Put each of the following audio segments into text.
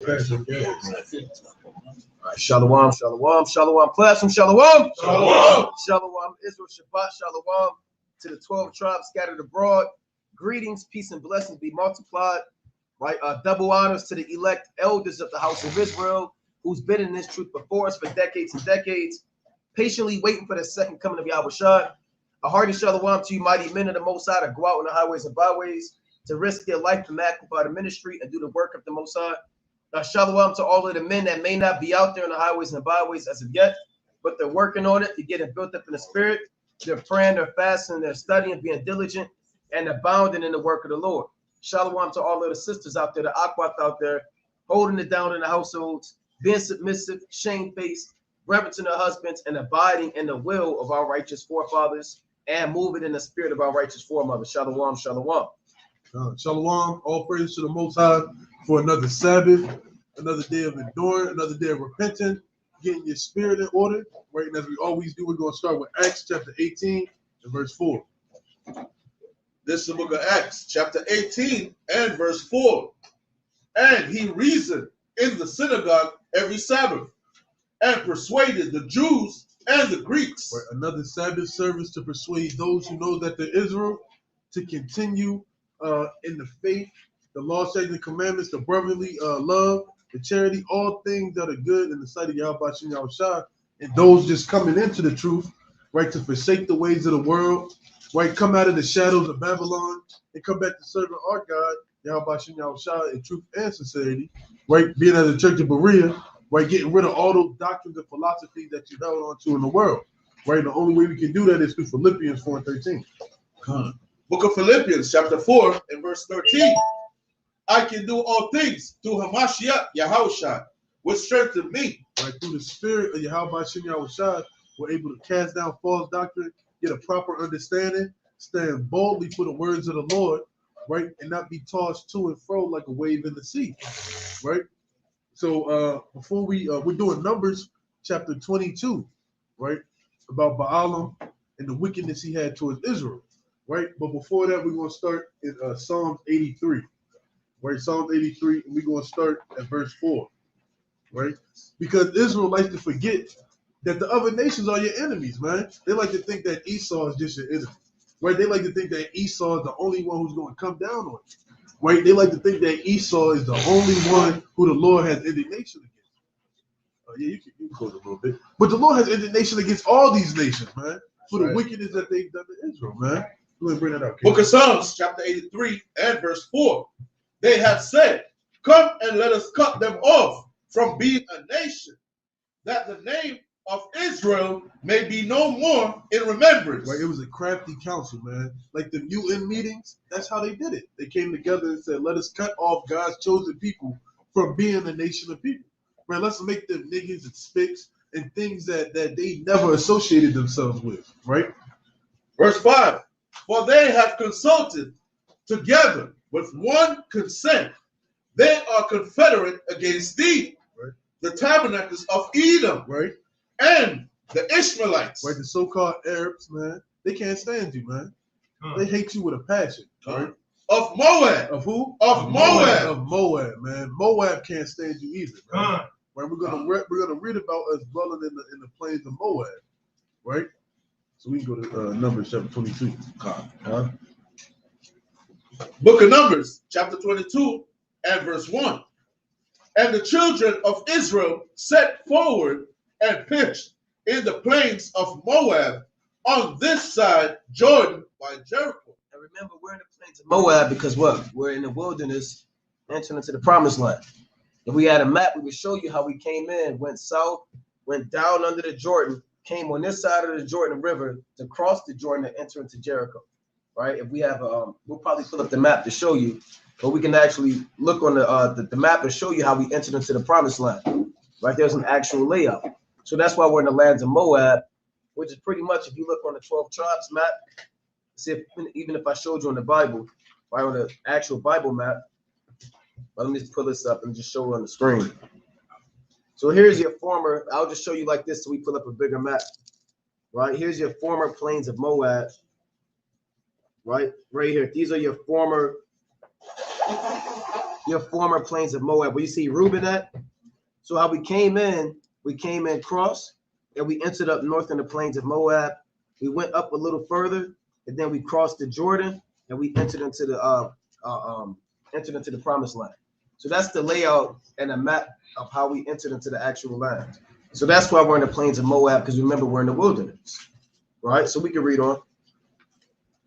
Shalom, shalom, shalom, classroom, shalom, shalom, shalom, Israel, Shabbat, shalom, to the 12 tribes scattered abroad. Greetings, peace, and blessings be multiplied. Right, double honors to the elect elders of the house of Israel, who's been in this truth before us for decades and decades, patiently waiting for the second coming of Yahushua. A hearty shalom to you, mighty men of the Most High, to go out on the highways and byways, to risk their life to magnify the ministry and do the work of the Most High. Shalom to all of the men that may not be out there on the highways and byways as of yet, but they're working on it. They're getting built up in the spirit. They're praying, they're fasting, they're studying, being diligent, and abounding in the work of the Lord. Shalom to all of the sisters out there, the Aquat out there, holding it down in the households, being submissive, shamefaced, reverencing their husbands, and abiding in the will of our righteous forefathers, and moving in the spirit of our righteous foremothers. Shalom, shalom. Shalom, all praise to the Most High for another Sabbath, another day of endurance, another day of repenting, getting your spirit in order. Right, and as we always do, we're going to start with Acts chapter 18 and verse 4. This is the book of Acts, chapter 18 and verse 4. And he reasoned in the synagogue every Sabbath and persuaded the Jews and the Greeks. Right, another Sabbath service to persuade those who know that they're Israel to continue in the faith, the law, statutes, and commandments, the brotherly love, the charity, all things that are good in the sight of Yahweh Shem Yahushua, and those just coming into the truth, right, to forsake the ways of the world, right, come out of the shadows of Babylon and come back to serving our God, Yahweh Shem Yahushua, in truth and sincerity, right, being as a church of Berea, right, getting rid of all those doctrines and philosophies that you held on to in the world, right. The only way we can do that is through Philippians 4 and 13. Book of Philippians, chapter 4 and verse 13. I can do all things through Hamashiach Yahushua, which strengthened me. Right, through the spirit of Yahweh Shem Yahushua, we're able to cast down false doctrine, get a proper understanding, stand boldly for the words of the Lord, right, and not be tossed to and fro like a wave in the sea, right. So before we're doing Numbers chapter 22, right, about Balaam and the wickedness he had towards Israel. Right, but before that, we're going to start in Psalms 83, right? Psalms 83, and we're going to start at verse 4, right? Because Israel likes to forget that the other nations are your enemies, man. They like to think that Esau is just your enemy, right? They like to think that Esau is the only one who's going to come down on you, right? They like to think that Esau is the only one who the Lord has indignation against. Yeah, you can close it a little bit. But the Lord has indignation against all these nations, man, for the wickedness that they've done to Israel, man. Go ahead, bring that up. Book of Psalms, chapter 83 and verse 4. They have said, come and let us cut them off from being a nation, that the name of Israel may be no more in remembrance. Right, it was a crafty council, man. Like the UN meetings, that's how they did it. They came together and said, let us cut off God's chosen people from being a nation of people. Right, let's make them niggas and spicks and things that they never associated themselves with, right? Verse 5. For they have consulted together with one consent. They are confederate against thee, right, the tabernacles of Edom, right, and the Ishmaelites. Right, the so-called Arabs, man, they can't stand you, man. They hate you with a passion, right? Of Moab. Of who? Of Moab. Of Moab, man. Moab can't stand you either, man. Right, we're gonna read about us dwelling in the plains of Moab, right? So we can go to Numbers chapter 22. Book of Numbers, chapter 22 and verse 1. And the children of Israel set forward and pitched in the plains of Moab on this side Jordan by Jericho. And remember, we're in the plains of Moab because what? We're in the wilderness entering into the promised land. If we had a map, we would show you how we came in, went south, went down under the Jordan, came on this side of the Jordan River to cross the Jordan and enter into Jericho, right? If we have, we'll probably pull up the map to show you, but we can actually look on the map and show you how we entered into the promised land, right? There's an actual layout. So that's why we're in the lands of Moab, which is pretty much, if you look on the 12 tribes map, see if, even if I showed you on the Bible, right, on the actual Bible map, but let me just pull this up and just show it on the screen. So here's your former, I'll just show you like this so we pull up a bigger map, right? Here's your former plains of Moab, right? Right here. These are your former your former plains of Moab. Where you see Reuben at? So how we came in cross, and we entered up north in the plains of Moab. We went up a little further, and then we crossed the Jordan, and we entered into the promised land. So that's the layout and a map of how we entered into the actual land. So that's why we're in the plains of Moab, because remember, we're in the wilderness, right? So we can read on.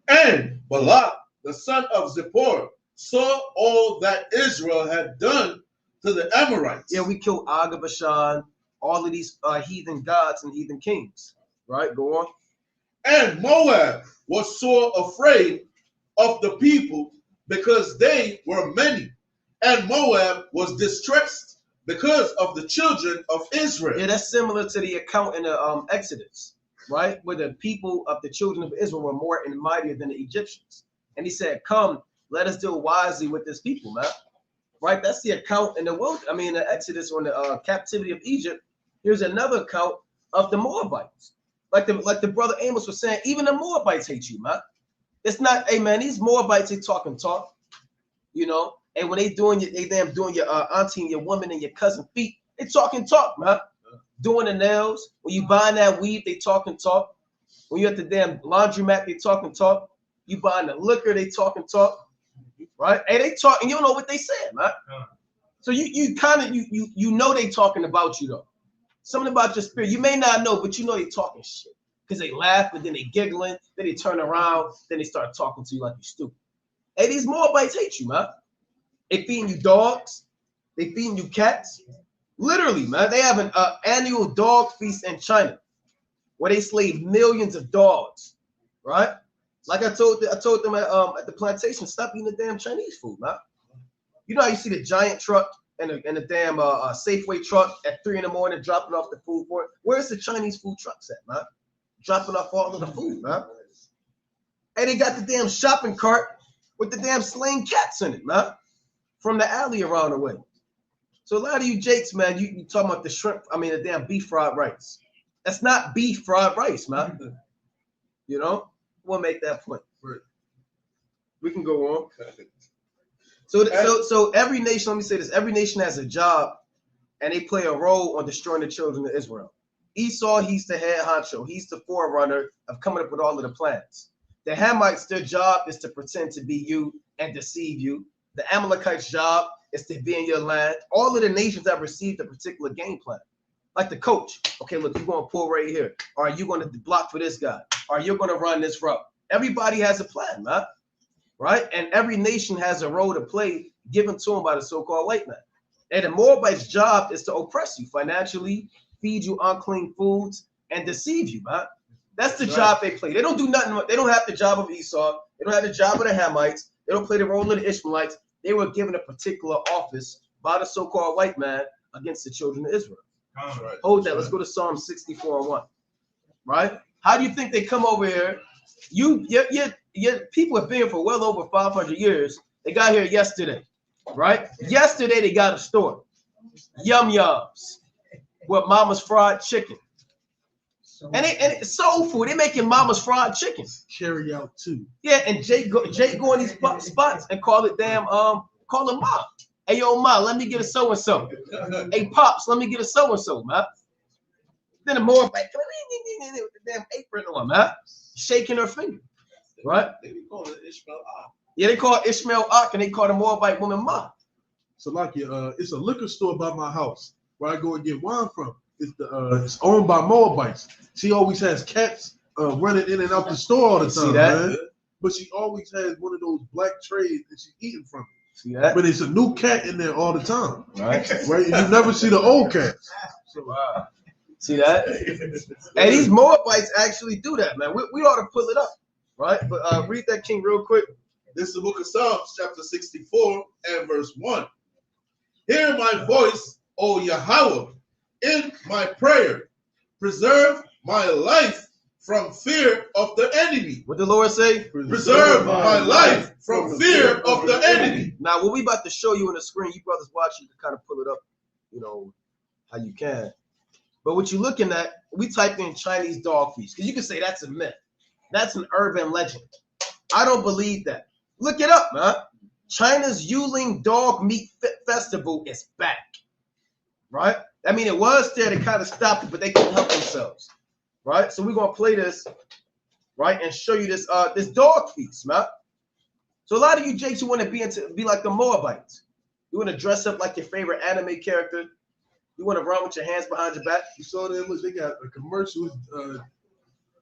And Balak, the son of Zippor, saw all that Israel had done to the Amorites. Yeah, we killed Og of Bashan, all of these heathen gods and heathen kings, right? Go on. And Moab was sore afraid of the people because they were many. And Moab was distressed because of the children of Israel. Yeah, that's similar to the account in the Exodus, right? Where the people of the children of Israel were more and mightier than the Egyptians. And he said, come, let us deal wisely with this people, man. Right? That's the account in the world. I mean, in the Exodus on the captivity of Egypt. Here's another account of the Moabites. Like the brother Amos was saying, even the Moabites hate you, man. It's not, hey man, these Moabites, they talk, you know. And when they doing your auntie and your woman and your cousin feet, they talk, man. Doing the nails. When you buying that weave, they talk. When you at the damn laundromat, they talk. You buying the liquor, they talk. Right? Hey, they talking, you don't know what they said, man. So you kind of you know they talking about you though. Something about your spirit. You may not know, but you know they talking shit. Because they laugh, but then they giggling, then they turn around, then they start talking to you like you stupid. Hey, these Moabites hate you, man. They feeding you dogs, they feeding you cats. Literally, man. They have an annual dog feast in China where they slave millions of dogs, right? Like I told them at the plantation, stop eating the damn Chinese food, man. You know how you see the giant truck and the damn Safeway truck at 3 a.m. dropping off the food for it? Where's the Chinese food trucks at, man? Dropping off all of the food, man. And they got the damn shopping cart with the damn slain cats in it, man. From the alley around the way. So a lot of you jakes, man, you talking about the shrimp, the damn beef fried rice. That's not beef fried rice, man. You know? We'll make that point. We can go on. So every nation, let me say this, every nation has a job and they play a role on destroying the children of Israel. Esau, he's the head honcho. He's the forerunner of coming up with all of the plans. The Hamites, their job is to pretend to be you and deceive you. The Amalekites' job is to be in your land. All of the nations have received a particular game plan. Like the coach. Okay, look, you're going to pull right here. Or are you going to block for this guy? Or you're going to run this route. Everybody has a plan, man. Right? And every nation has a role to play given to them by the so-called white man. And the Moabites' job is to oppress you financially, feed you unclean foods, and deceive you, man. That's the job they play. They don't do nothing. They don't have the job of Esau. They don't have the job of the Hamites. They don't play the role of the Ishmaelites. They were given a particular office by the so-called white man against the children of Israel. Right. Hold that. Let's go to Psalm 64:1. Right? How do you think they come over here? Your people have been here for well over 500 years. They got here yesterday, right? Yesterday they got a store, Yum Yums, with Mama's fried chicken, and it's soul food. They making Mama's fried chicken. Carry out too. Yeah, and Jake go in these spots and call it damn call him Ma. Hey yo Ma, let me get a so and so. Hey Pops, let me get a so and so, man. Then the more like with the damn apron on, man, shaking her finger, right? They call it Ishmael Ak. Yeah, they call it Ishmael Ak, and they call the Moabite woman Ma. So like it's a liquor store by my house where I go and get wine from. It's owned by Moabites. She always has cats running in and out the store all the time, See that? man. But she always has one of those black trays that she's eating from. See that? But it's a new cat in there all the time, Right? right? And you never see the old cats. So, see that? And these Moabites actually do that, man. We ought to pull it up, right? But read that, King, real quick. This is the book of Psalms, chapter 64 and verse 1. Hear my voice, O Yahweh, in my prayer. Preserve my life from fear of the enemy. What the Lord say? Preserve my life from fear of the enemy. Now, what we about to show you on the screen, you brothers watching, you can kind of pull it up, how you can. But what you're looking at, we typed in Chinese dog feast, because you can say that's a myth. That's an urban legend. I don't believe that. Look it up, man. China's Yuling Dog Meat Festival is back, right? I mean, it was there. They kind of stopped it, but they couldn't help themselves, right? So we're gonna play this, right, and show you this this dog feast, man. So a lot of you Jakes, you want to be like the Moabites. You want to dress up like your favorite anime character. You want to run with your hands behind your back. You saw them? Look, they got a commercial with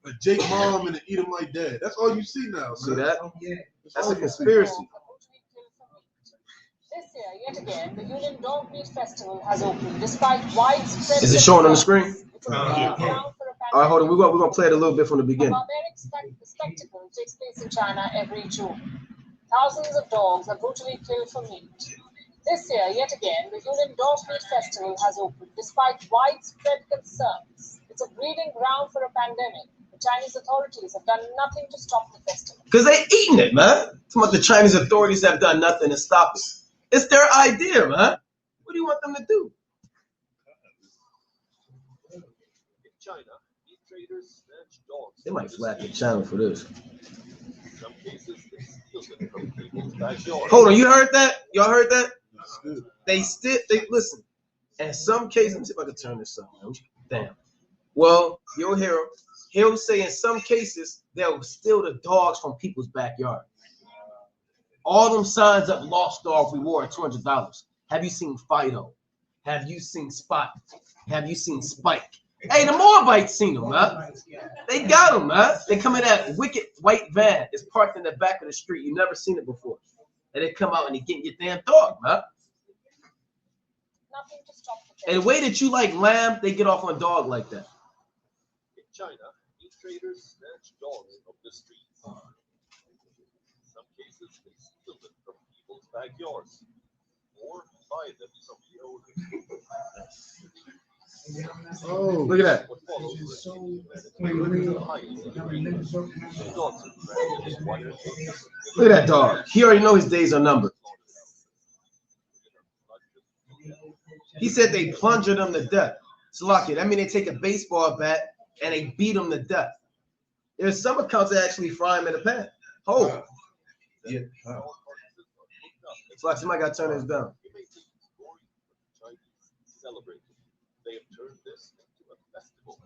a Jake mom and an Eat 'em like dad. That's all you see now. See that? Oh, yeah. That's a conspiracy. This year, yet again, the Union Dog Meat Festival has opened despite widespread. Is it showing on the screen? Yeah. All right, hold on. We're gonna play it a little bit from the beginning. A barbaric spectacle takes place in China every June. Thousands of dogs are brutally killed for meat. This year, yet again, the Union Dog Meat Festival has opened despite widespread concerns. It's a breeding ground for a pandemic. The Chinese authorities have done nothing to stop the festival. Because they eating it, man. Some of the Chinese authorities have done nothing to stop it. It's their idea, man. What do you want them to do? In China, meat traders snatch dogs. They might flat the channel for this. In some cases, they steal them from people's backyard. Hold on, you heard that? Y'all heard that? They listen. In some cases, let me see if I can turn this up. Man. Damn. Well, you'll hear him. He'll say in some cases they'll steal the dogs from people's backyard. All them signs up, lost dog reward $200. Have you seen Fido? Have you seen Spot? Have you seen Spike? Hey, the Moabites seen them, man. They got them, man. They come in that wicked white van. It's parked in the back of the street. You've never seen it before. And they come out and they get your damn dog, man. Nothing to stop the And the way that you like lamb, they get off on dog like that. In China, meat traders snatch dogs from the streets. In some cases, they steal them from people's backyards or buy them from the owner. Oh, Look at that. What follows is the highest degree. The dogs are trapped in one of those. Look at that dog. He already know his days are numbered. He said they plunger them to death. Salaki, that means they take a baseball bat and they beat them to death. There's some accounts that actually fry them in a pan. Oh. Yeah. Salaki, somebody got to turn this down. You may think it's boring, but the Chinese celebrate it. They have turned this into a festival.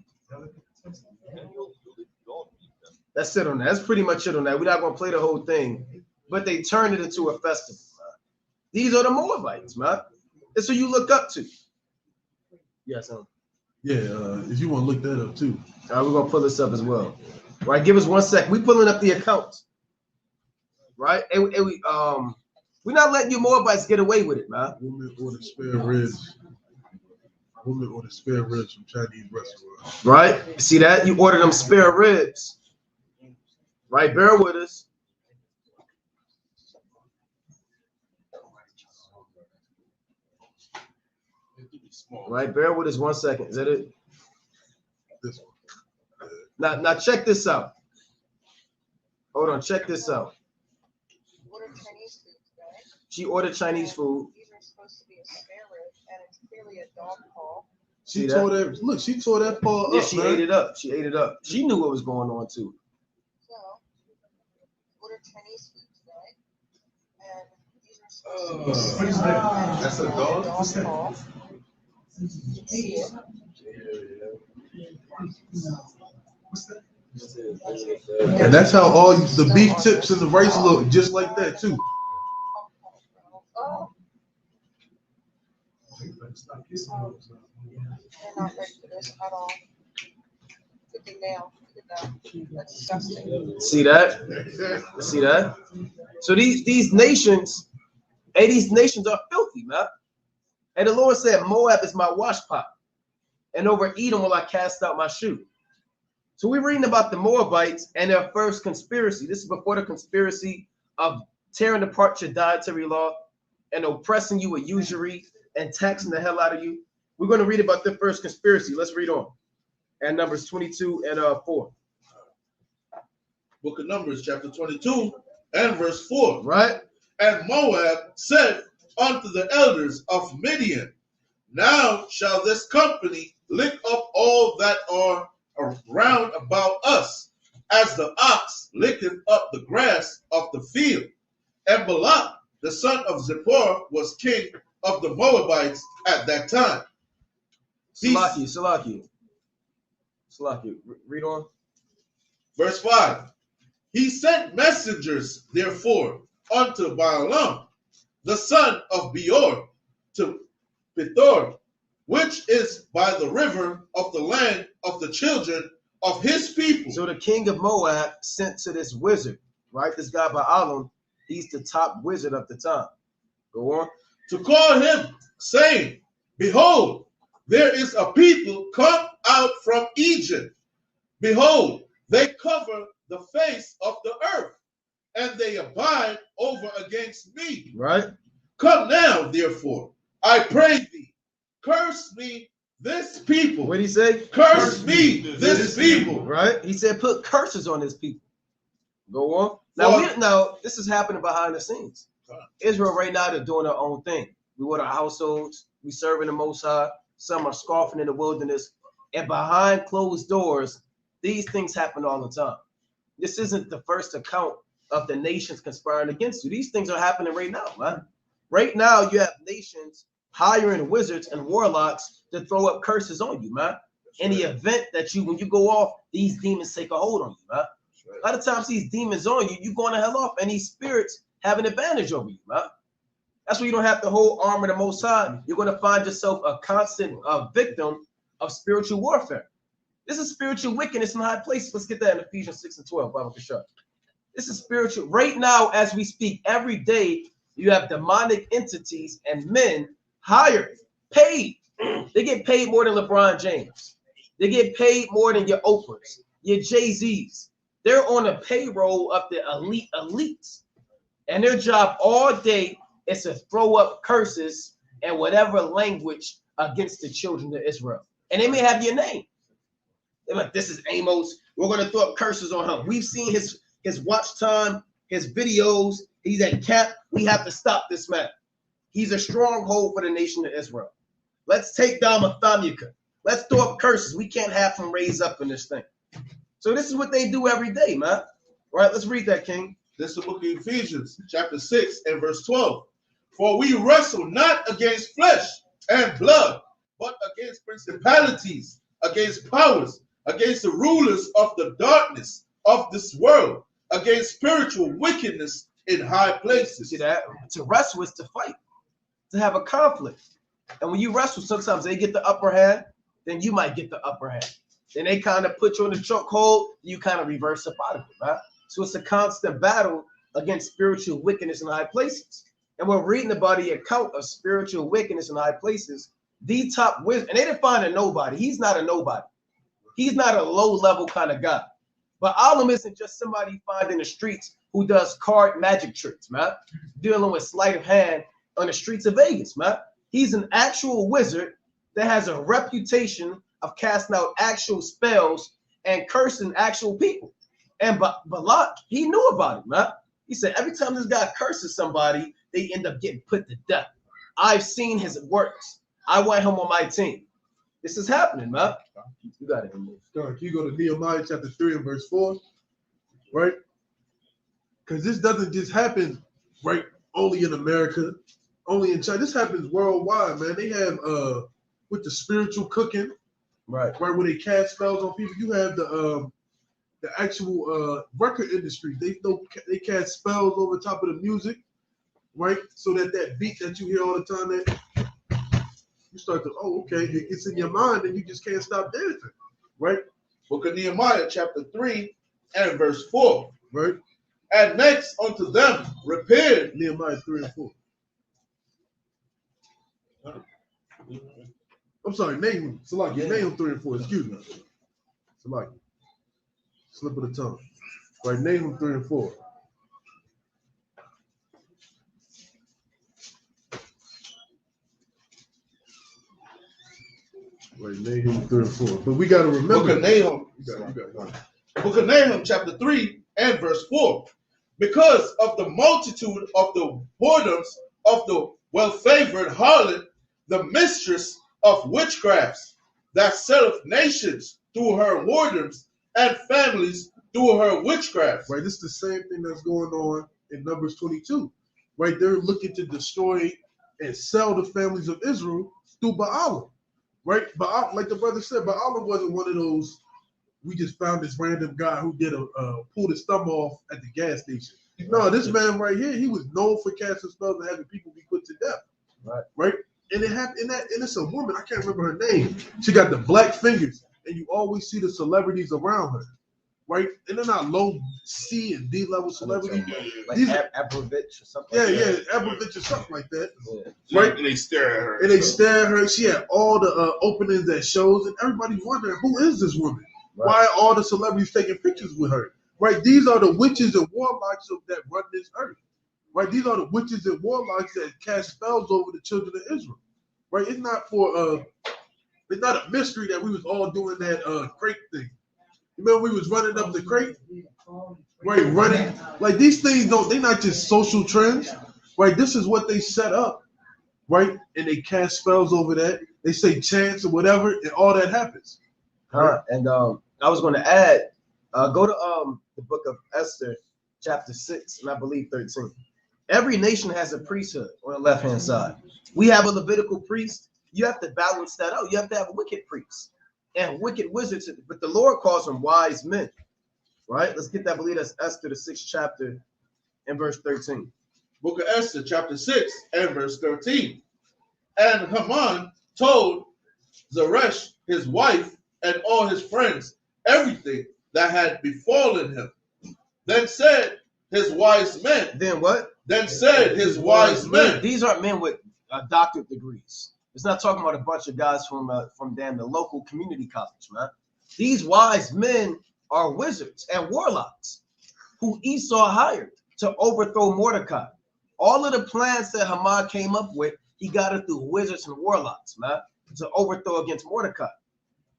Annual Yuling Dog Meat Festival. That's it on that. That's pretty much it on that. We're not going to play the whole thing, but they turned it into a festival. These are the Moabites, man. That's who you look up to. Yes, huh? yeah. If you want to look that up too. All right, we're gonna pull this up as well. All right, give us 1 sec. We pulling up the accounts. Right? And we're not letting you Moabites get away with it, man. Woman ordered spare ribs. Woman ordered spare ribs from Chinese restaurant. Right? See that? You ordered them spare ribs. Right? Bear with us. Right? Bear with us 1 second. Is that it? This one. Now check this out. Hold on, check this out. Ordered Chinese food today. She ordered Chinese food. These are supposed to be a spare rib, and it's clearly a dog paw. She See tore that? that. Look, she tore that paw Yeah, up. she man. ate it up. She ate it up. She knew what was going on too. So, ordered Chinese food today, and these are supposed to be That's a dog? paw. You can see it. And that's how all the beef tips and the rice look, just like that too. Oh. They're not ready for this at all. Cooking now. Look at that. That's disgusting. See that? See that? So these nations, hey, these nations are filthy, man. And the Lord said, Moab is my wash pot, and over Edom will I cast out my shoe. So we're reading about the Moabites and their first conspiracy. This is before the conspiracy of tearing apart your dietary law and oppressing you with usury and taxing the hell out of you. We're going to read about the first conspiracy. Let's read on. And Numbers 22 and 4. Book of Numbers, chapter 22 and verse 4. Right? And Moab said unto the elders of Midian, now shall this company lick up all that are around about us, as the ox licketh up the grass of the field. And Balak, the son of Zippor, was king of the Moabites at that time. Salaki. Read on. Verse 5. He sent messengers, therefore, unto Balaam, the son of Beor, to Pethor, which is by the river of the land of the children of his people. So the king of Moab sent to this wizard, right? This guy Balaam, he's the top wizard of the time. Go on. To call him, saying, Behold, there is a people come out from Egypt. Behold, they cover the face of the earth, and they abide over against me. Right. Come now, therefore, I pray thee, curse me this people. What did he say? Curse me this people. Right. He said, put curses on his people. Go on. Now, this is happening behind the scenes. Israel right now, they're doing their own thing. We with our households, we serving the Most High. Some are scoffing in the wilderness, and behind closed doors, these things happen all the time. This isn't the first account of the nations conspiring against you. These things are happening right now, man. Right now, you have nations hiring wizards and warlocks to throw up curses on you, man. In the event that when you go off, these demons take a hold on you, man. A lot of times these demons on you, you going to hell off, and these spirits have an advantage over you, man. That's why you don't have the whole armor of the Most High. You're going to find yourself a constant victim of spiritual warfare. This is spiritual wickedness in high places. Let's get that in Ephesians 6 and 12. Bible Kashar. This is spiritual. Right now, as we speak, every day, you have demonic entities and men hired, paid. They get paid more than LeBron James. They get paid more than your Oprahs, your Jay-Z's. They're on a payroll of the elites. And their job all day is to throw up curses and whatever language against the children of Israel. And they may have your name. They're like, this is Amos. We're going to throw up curses on him. We've seen his watch time, his videos. He's at camp. We have to stop this man. He's a stronghold for the nation of Israel. Let's take down Mathamika. Let's throw up curses. We can't have him raise up in this thing. So this is what they do every day, man. All right, let's read that, King. This is the book of Ephesians, chapter 6 and verse 12. For we wrestle not against flesh and blood, but against principalities, against powers, against the rulers of the darkness of this world, against spiritual wickedness in high places. See that? To wrestle is to fight, to have a conflict. And when you wrestle, sometimes they get the upper hand, then you might get the upper hand. Then they kind of put you in the chokehold, you kind of reverse up out of it, right? So it's a constant battle against spiritual wickedness in high places. And we're reading about the account of spiritual wickedness in high places. The top wizard, and they didn't find a nobody. He's not a nobody. He's not a low-level kind of guy. But Balaam isn't just somebody you find in the streets who does card magic tricks, man. Dealing with sleight of hand on the streets of Vegas, man. He's an actual wizard that has a reputation of casting out actual spells and cursing actual people. And Balak, he knew about it, man. He said every time this guy curses somebody, they end up getting put to death. I've seen his works. I want him on my team. This is happening, man. You got it. Can you go to Nehemiah chapter 3 and verse 4? Right? Because this doesn't just happen, right, only in America, only in China. This happens worldwide, man. They have with the spiritual cooking, right, where they cast spells on people. You have the actual record industry. They cast spells over top of the music, right? So that beat that you hear all the time, that you start to, oh, okay, it's in your mind and you just can't stop dancing, right? Book of Nehemiah, chapter 3 and verse 4. Right. And next unto them repaired. Nehemiah 3 and 4. I'm sorry, Nahum. Salaki. Yeah. Nahum 3 and 4. Excuse me. Salaki. Slip of the tongue. Right, Nahum 3 and 4. Right, Nahum 3 and 4. But we got to remember. Book of Nahum. Book of Nahum, chapter 3 and verse 4. Because of the multitude of the whoredoms of the well-favored harlot, the mistress of witchcrafts, that selleth nations through her whoredoms, and families through her witchcraft. Right, this is the same thing that's going on in Numbers 22. right? They're looking to destroy and sell the families of Israel through Balaam, right? Balaam, like the brother said, Balaam wasn't one of those, we just found this random guy who did pulled his thumb off at the gas station. No, this man right here, he was known for casting spells and having people be put to death. Right? And it happened and it's a woman, I can't remember her name. She got the black fingers, and you always see the celebrities around her. Right? And they're not low C and D level celebrities. Like Abrovich or something. Yeah, Abrovich or something like that. Yeah. Right? And they stare at her. And they stare at her. She had all the openings at shows, and everybody's wondering, who is this woman? Right. Why are all the celebrities taking pictures with her? Right? These are the witches and warlocks that run this earth. Right? These are the witches and warlocks that cast spells over the children of Israel. Right? It's not it's not a mystery that we was all doing that crate thing. You remember we was running up the crate? Right, running. Like these things they're not just social trends. Right? This is what they set up. Right? And they cast spells over that. They say chants or whatever, and all that happens. Right? And I was going to add, go to the book of Esther, chapter 6, and I believe 13. Every nation has a priesthood on the left-hand side. We have a Levitical priest. You have to balance that out. You have to have wicked priests and wicked wizards, but the Lord calls them wise men. Right? Let's get that. I believe that's Esther, the 6th chapter, and verse 13. Book of Esther, chapter 6, and verse 13. And Haman told Zeresh, his wife, and all his friends everything that had befallen him. Then said his wise men. Then what? Then said his wise men. These aren't men with doctorate degrees. It's not talking about a bunch of guys from the local community college, man. These wise men are wizards and warlocks who Esau hired to overthrow Mordecai. All of the plans that Haman came up with, he got it through wizards and warlocks, man, to overthrow against Mordecai.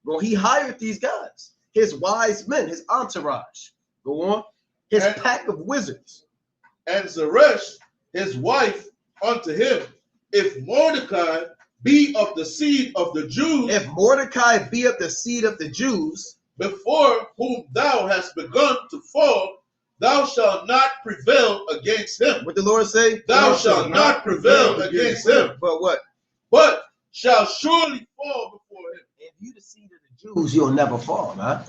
Well, he hired these guys, his wise men, his entourage. Go on. His pack of wizards. And Zeresh, his wife, unto him, if Mordecai be of the seed of the Jews, if Mordecai be of the seed of the Jews, before whom thou hast begun to fall, thou shalt not prevail against him. What the Lord say? Thou shalt not prevail against him. But what? But shall surely fall before him. If you the seed of the Jews, you'll never fall, man.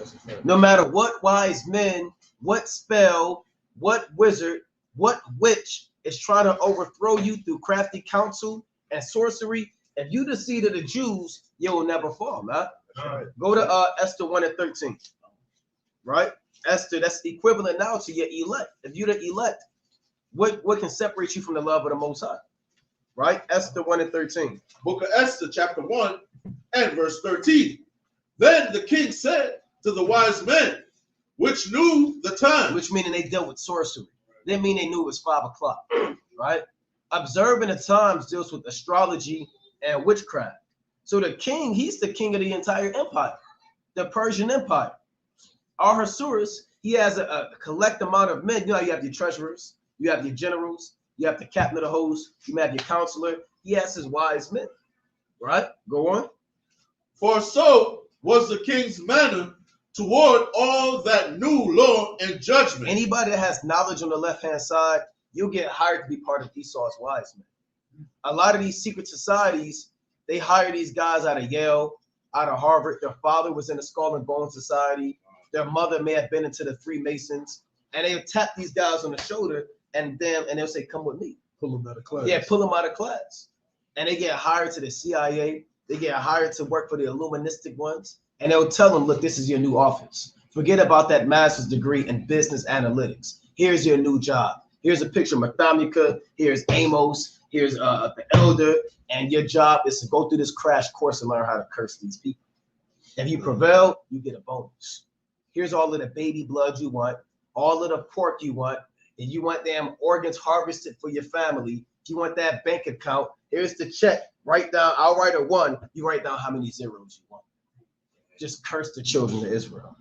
No matter what wise men, what spell, what wizard, what witch is trying to overthrow you through crafty counsel and sorcery, if you the seed of the Jews, you will never fall, man. Right. Go to Esther 1 and 13. Right? Esther, that's equivalent now to your elect. If you're the elect, what can separate you from the love of the Most High? Right? Esther 1 and 13. Book of Esther, chapter 1 and verse 13. Then the king said to the wise men, which knew the time. Which meaning they dealt with sorcery. Didn't mean they knew it was 5 o'clock. Right? Observing the times deals with astrology and witchcraft. So the king, he's the king of the entire empire, the Persian Empire. Ahasuerus, he has a collect amount of men. You know, you have your treasurers, you have your generals, you have the captain of the host, you have your counselor. He has his wise men. Right? Go on. For so was the king's manner toward all that knew law and judgment. Anybody that has knowledge on the left-hand side, you'll get hired to be part of Esau's wise men. A lot of these secret societies, they hire these guys out of Yale, out of Harvard. Their father was in the Skull and Bone Society. Their mother may have been into the Freemasons. And they'll tap these guys on the shoulder and they'll say, come with me. Pull them out of class. Yeah, pull them out of class. And they get hired to the CIA. They get hired to work for the Illuministic ones. And they'll tell them, look, this is your new office. Forget about that master's degree in business analytics. Here's your new job. Here's a picture of Mathamika. Here's Amos. Here's the elder. And your job is to go through this crash course and learn how to curse these people. If you prevail, you get a bonus. Here's all of the baby blood you want, all of the pork you want. If you want damn organs harvested for your family, if you want that bank account, here's the check. Write down, I'll write a 1. You write down how many zeros you want. Just curse the children of Israel.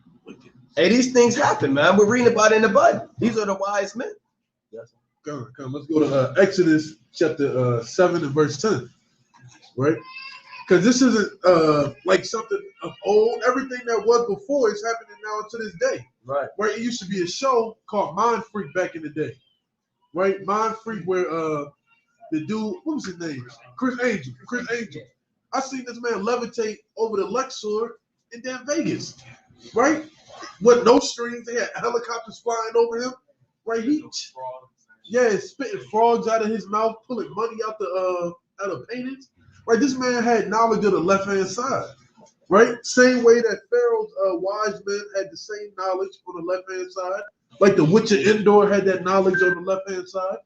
Hey, these things happen, man. We're reading about it in the Bible. These are the wise men. Yes. Come. Let's go to Exodus chapter 7 and verse 10. Right? Because this isn't like something of old. Everything that was before is happening now to this day. Right. Right? It used to be a show called Mind Freak back in the day. right? Mind Freak, where the dude, what was his name? Chris Angel. I seen this man levitate over the Luxor in damn Vegas, right? With no strings, they had helicopters flying over him, right? Spitting frogs out of his mouth, pulling money out of paintings, right? This man had knowledge of the left hand side, right? Same way that Pharaoh's wise men had the same knowledge on the left hand side, like the Witch of Endor had that knowledge on the left hand side.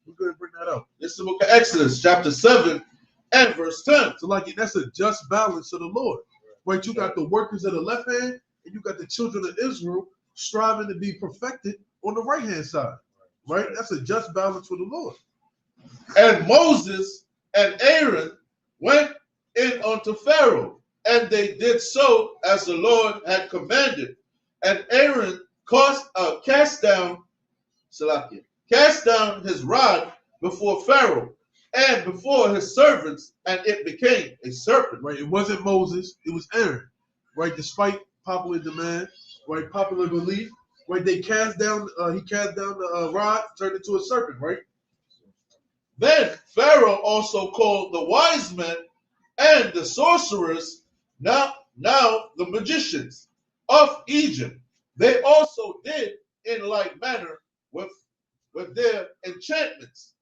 We're going to bring that up. This is the book of Exodus, chapter 7 and verse 10. So, like, that's a just balance of the Lord. Right? You got the workers of the left hand, and you got the children of Israel striving to be perfected on the right hand side. Right? That's a just balance for the Lord. And Moses and Aaron went in unto Pharaoh, and they did so as the Lord had commanded. And Aaron cast down his rod before Pharaoh and before his servants, and it became a serpent. Right? It wasn't Moses, it was Aaron. Right? Despite popular demand, right? Popular belief, right? He cast down the rod, turned it into a serpent, right? Then Pharaoh also called the wise men and the sorcerers, now the magicians of Egypt. They also did in like manner with their enchantments,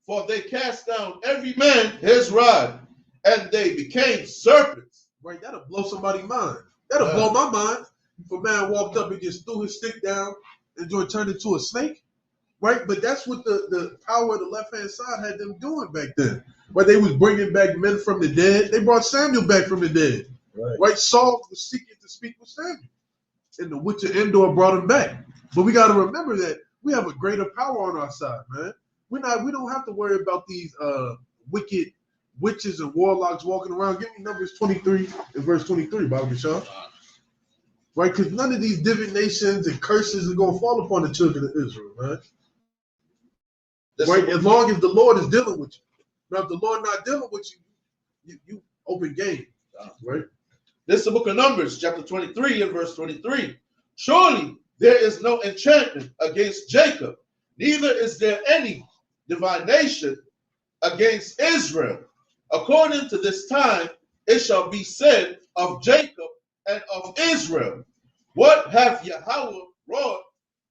for they cast down every man his rod, and they became serpents. Right, that'll blow somebody's mind. That'll blow my mind. If a man walked up and just threw his stick down and turned into a snake, right? But that's what the power of the left-hand side had them doing back then. Right, they was bringing back men from the dead. They brought Samuel back from the dead. Right, Saul was seeking to speak with Samuel, and the Witch of Endor brought him back. But we got to remember that we have a greater power on our side, man. We don't have to worry about these wicked witches and warlocks walking around. Give me Numbers 23 and verse 23, Baba Shaw. Right, because none of these divinations and curses are going to fall upon the children of Israel, man. Right, as long as the Lord is dealing with you. Now, if the Lord not dealing with you, you open game, right? This is the book of Numbers, chapter 23 and verse 23. Surely there is no enchantment against Jacob, neither is there any divination against Israel. According to this time, it shall be said of Jacob and of Israel, what hath Yahweh wrought?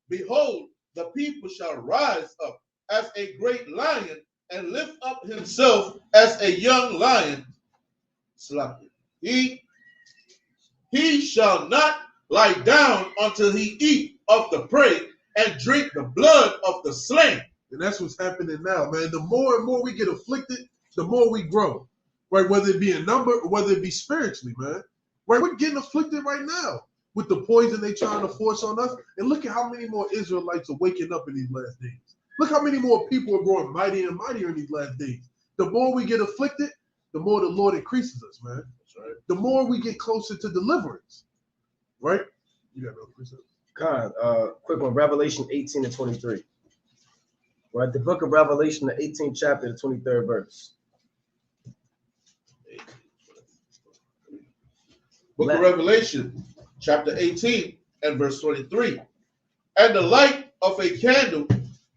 Behold, the people shall rise up as a great lion and lift up himself as a young lion. He shall not lie down until he eat of the prey and drink the blood of the slain. And that's what's happening now, man. The more and more we get afflicted, the more we grow. Right? Whether it be in number or whether it be spiritually, man. Right? We're getting afflicted right now with the poison they trying to force on us. And look at how many more Israelites are waking up in these last days. Look how many more people are growing mightier and mightier in these last days. The more we get afflicted, the more the Lord increases us, man. That's right. The more we get closer to deliverance. Right? You got no precept. Quick one, Revelation 18 and 23. Right, the book of Revelation, the 18th chapter, the 23rd verse. Book of Revelation, chapter 18 and verse 23. And the light of a candle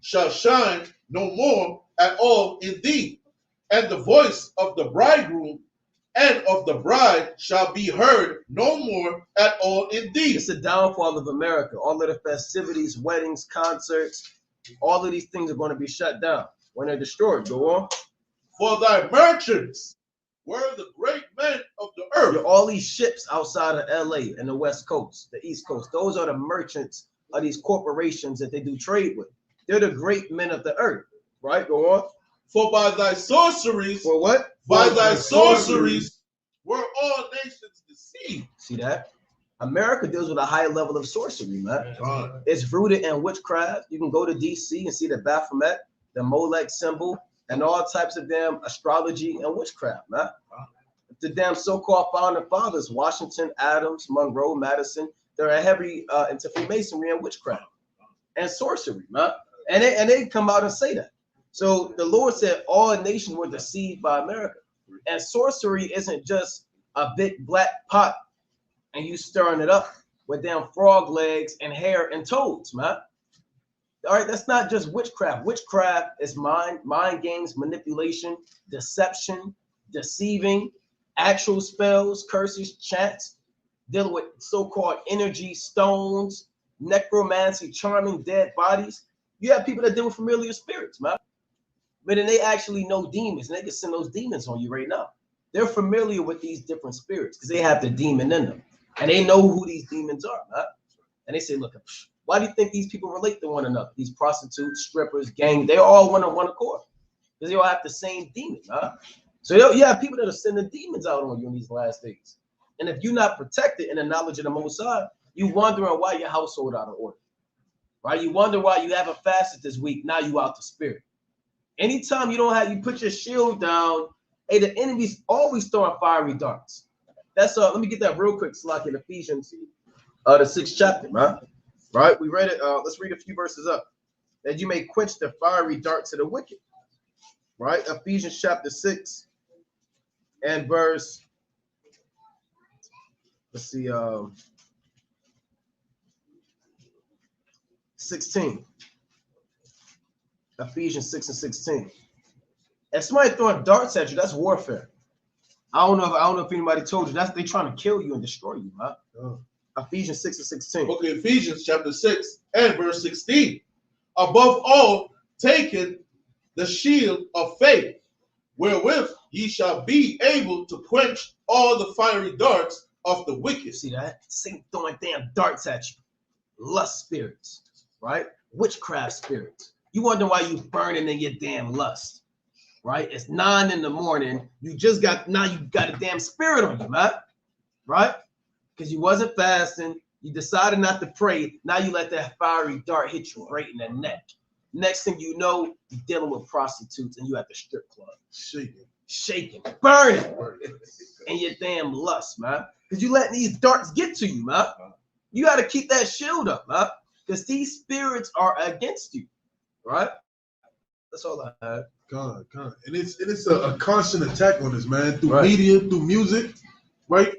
shall shine no more at all in thee, and the voice of the bridegroom and of the bride shall be heard no more at all in thee. It's the downfall of America. All of the festivities, weddings, concerts, all of these things are going to be shut down when they're destroyed. Go on. For thy merchants were the great men of the earth. All these ships outside of LA and the West Coast, the East Coast, those are the merchants of these corporations that they do trade with. They're the great men of the earth. Right? Go on. For by thy sorceries, for what? By thy sorceries were all nations deceived. See that? America deals with a high level of sorcery, man. It's rooted in witchcraft. You can go to DC and see the Baphomet, the Molech symbol, and all types of damn astrology and witchcraft, man. The damn so-called founding fathers, Washington, Adams, Monroe, Madison, they're heavy into Freemasonry and witchcraft and sorcery, man. And they come out and say that. So the Lord said all nations were deceived by America. And sorcery isn't just a big black pot and you stirring it up with damn frog legs and hair and toads, man. All right, that's not just witchcraft. Witchcraft is mind games, manipulation, deception, deceiving, actual spells, curses, chants, dealing with so-called energy, stones, necromancy, charming dead bodies. You have people that deal with familiar spirits, man. But then they actually know demons, and they can send those demons on you right now. They're familiar with these different spirits because they have the demon in them, and they know who these demons are, man. And they say, look, why do you think these people relate to one another? These prostitutes, strippers, gang, they all one on one accord because they all have the same demon, huh? So you have people that are sending demons out on you in these last days. And if you're not protected in the knowledge of the Most High, you wondering why your household out of order, right? You wonder why you haven't fasted this week. Now you out the spirit. Anytime you put your shield down, hey, the enemy's always throwing fiery darts. That's let me get that real quick, so like in Ephesians, the 6th chapter, man. Right? We read it. Let's read a few verses up. That you may quench the fiery darts of the wicked. Right? Ephesians chapter 6 and verse. Let's see. 16. Ephesians 6 and 16. If somebody throwing darts at you, that's warfare. I don't know if anybody told you they trying to kill you and destroy you, man. Ephesians 6 and 16. Okay, Ephesians chapter 6 and verse 16. Above all, taking the shield of faith, wherewith ye shall be able to quench all the fiery darts of the wicked. See that? Satan throwing damn darts at you. Lust spirits, right? Witchcraft spirits. You wonder why you burning in your damn lust, right? It's 9 in the morning. You got a damn spirit on you, man, right? Because you wasn't fasting. You decided not to pray. Now you let that fiery dart hit you right in the neck. Next thing you know, you're dealing with prostitutes and you at the strip club. Shaking, burning in your damn lust, man. Because you letting these darts get to you, man. You got to keep that shield up, man. Because these spirits are against you, right? That's all I have. God. And it's a constant attack on us, man. Through media, through music, right?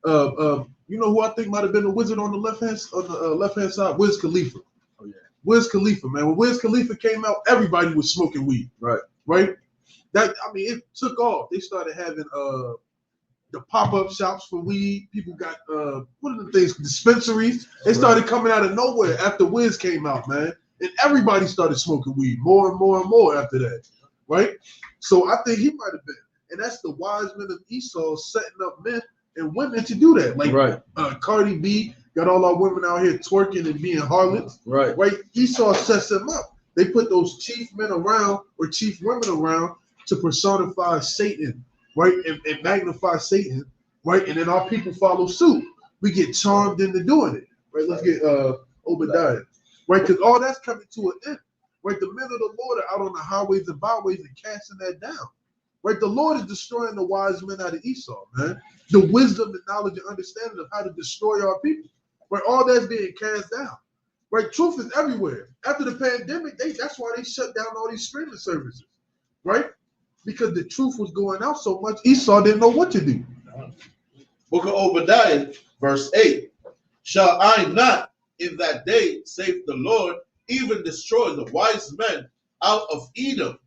You know who I think might have been the wizard on the left hand side? Wiz Khalifa. Oh yeah, Wiz Khalifa, man. When Wiz Khalifa came out, everybody was smoking weed. Right. It took off. They started having the pop-up shops for weed. People got what are the things? Dispensaries. They started coming out of nowhere after Wiz came out, man. And everybody started smoking weed more and more and more after that. Right. So I think he might have been, and that's the wise men of Esau setting up men and women to do that. Like Cardi B got all our women out here twerking and being harlots. Right. Esau sets them up. They put those chief men around or chief women around to personify Satan, right? And magnify Satan, right? And then our people follow suit. We get charmed into doing it. Right. Let's get Obadiah. Right. Because all that's coming to an end. Right. The men of the Lord are out on the highways and byways and casting that down. Right, the Lord is destroying the wise men out of Esau, man. The wisdom, the knowledge, and understanding of how to destroy our people. Right, all that's being cast down. Right, truth is everywhere. After the pandemic, that's why they shut down all these streaming services. Right, because the truth was going out so much, Esau didn't know what to do. Book of Obadiah, verse 8. Shall I not in that day, saith the Lord, even destroy the wise men out of Edom,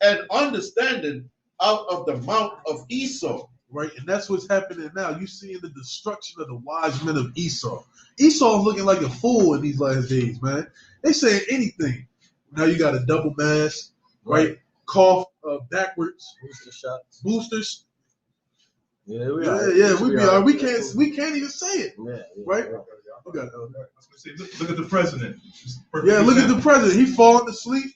and understanding out of the mount of Esau. Right, and that's what's happening now. You seeing the destruction of the wise men of Esau. Esau's looking like a fool in these last days, man. They saying anything. Now you got a double mask, right? Cough backwards. Booster shots. Boosters. Yeah, we are. Yeah, we are. We can't even say it. Yeah, right? Yeah. Okay. Look at the president. Yeah, look at the president. He falling asleep.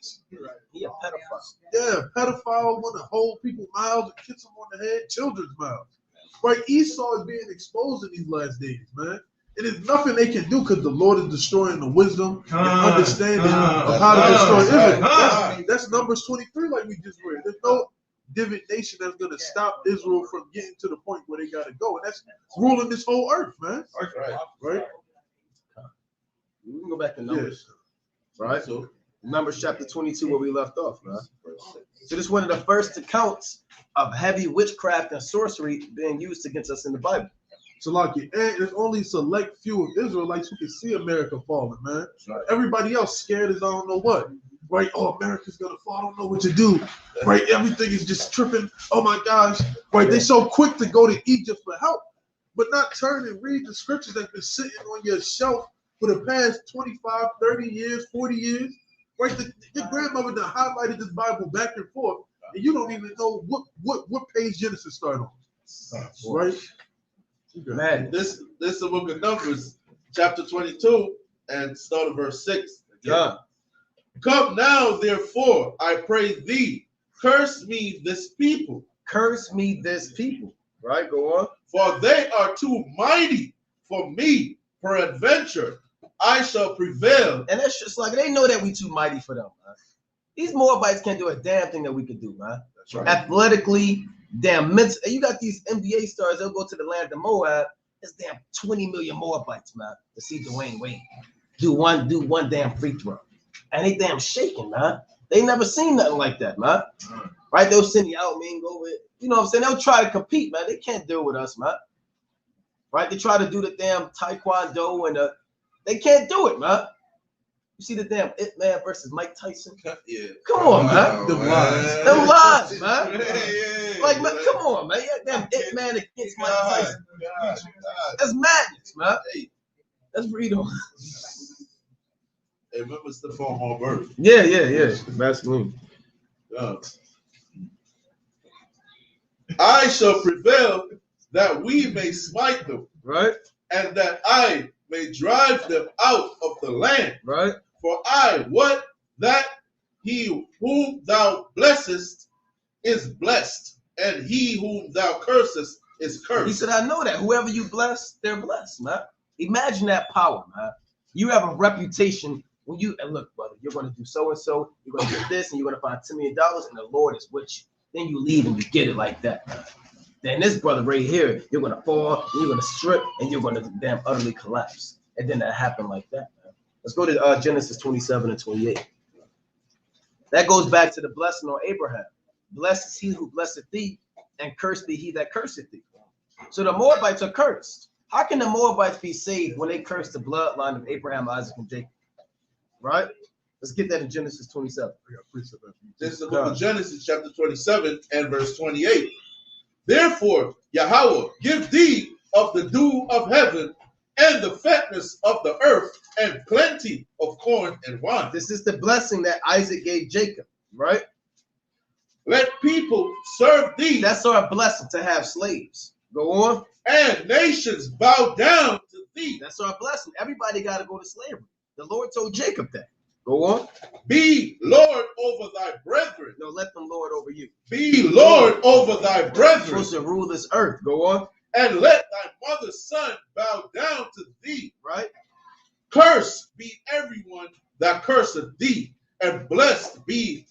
He a pedophile. Yeah, pedophile, want to hold people's mouths and kiss them on the head, children's mouths. Right? Esau is being exposed in these last days, man. And there's nothing they can do because the Lord is destroying the wisdom and understanding of how to destroy Israel. That's Numbers 23, like we just read. There's no divination that's going to stop Israel from getting to the point where they got to go. And that's ruling this whole earth, man. Right? We can go back to Numbers. Right? So Numbers chapter 22, where we left off, man. So this is one of the first accounts of heavy witchcraft and sorcery being used against us in the Bible. So like, and there's only a select few of Israelites who can see America falling, man. Right. Everybody else scared as I don't know what. Right? Oh, America's gonna fall. I don't know what to do. Right? Everything is just tripping. Oh my gosh. Right? They're so quick to go to Egypt for help, but not turn and read the scriptures that's been sitting on your shelf for the past 25, 30 years, 40 years. Right? Your grandmother done highlighted this Bible back and forth, and you don't even know what page Genesis start on. Right? Man, This is the book of Numbers, chapter 22, and start at verse 6. yeah. Come now, therefore, I pray thee, curse me this people, Curse me this people. Right, go on. for they are too mighty for me. Peradventure, I shall prevail. And that's just like, they know that we too mighty for them, man. These Moabites can't do a damn thing that we could do, man. That's right. Athletically, damn mental. You got these NBA stars, they'll go to the land of Moab. There's damn 20 million Moabites, man, to see Dwayne Wade do one damn free throw. And they damn shaking, man. They never seen nothing like that, man. Right? They'll send you out, man, go with, you know what I'm saying? They'll try to compete, man. They can't deal with us, man. Right? They try to do the damn taekwondo and they can't do it, man. You see the damn It Man versus Mike Tyson? Yeah. Come on, man. Them lies. Them lies, man. Yeah. Like, man, come on, man. Yeah, damn It Man against Mike Tyson. God. That's madness, man. Let's read on. Hey, remember Stephon Marbury? Yeah. Vaseline. I shall prevail that we may smite them, Right? and that I may drive them out of the land. Right? For I what that he whom thou blessest is blessed, and he whom thou cursest is cursed. He said, I know that. Whoever you bless, they're blessed, man. Imagine that power, man. You have a reputation when you, and look, brother, you're going to do so-and-so, you're going to get this, and you're going to find $10 million, and the Lord is with you. Then you leave and you get it like that, man. Then this brother right here, you're going to fall, and you're going to strip, and you're going to damn utterly collapse. And then that happened like that, man. Let's go to Genesis 27 and 28. That goes back to the blessing on Abraham. Blessed is he who blesseth thee, and cursed be he that curseth thee. So the Moabites are cursed. How can the Moabites be saved when they curse the bloodline of Abraham, Isaac, and Jacob? Right? Let's get that in Genesis 27. This is the book of Genesis, chapter 27 and verse 28. Therefore, Yahweh, give thee of the dew of heaven and the fatness of the earth and plenty of corn and wine. This is the blessing that Isaac gave Jacob, right? Let people serve thee. That's our blessing, to have slaves. Go on. And nations bow down to thee. That's our blessing. Everybody got to go to slavery. The Lord told Jacob that. Go on. Be Lord over thy brethren. No, let them lord over you. Be Lord over thy You're brethren. supposed to rule this earth. Go on. And let thy mother's son bow down to thee. Right? Cursed be everyone that curseth thee, and blessed be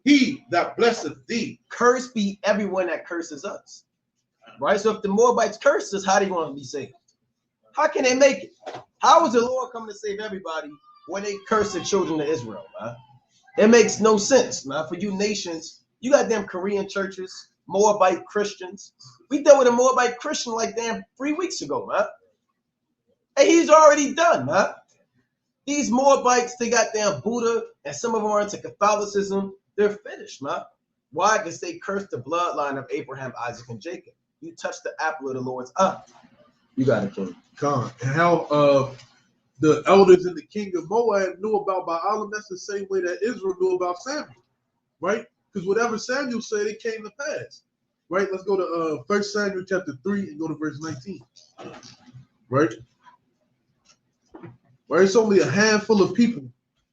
he that blesseth thee. Cursed be everyone that curses us. Right? So if the Moabites curse us, how are they going to be saved? How can they make it? How is the Lord coming to save everybody when they curse the children of Israel, man? It makes no sense, man. For you nations, you got them Korean churches, Moabite Christians. We dealt with a Moabite Christian like damn 3 weeks ago, man. And he's already done, man. These Moabites, they got damn Buddha, and some of them are into Catholicism. They're finished, man. Why? Because they cursed the bloodline of Abraham, Isaac, and Jacob. You touch the apple of the Lord's eye. You got it, King. Con. And how the elders in the king of Moab knew about Balaam, that's the same way that Israel knew about Samuel, right? Because whatever Samuel said, it came to pass, right? Let's go to 1 Samuel chapter 3 and go to verse 19, right? Right, it's only a handful of people,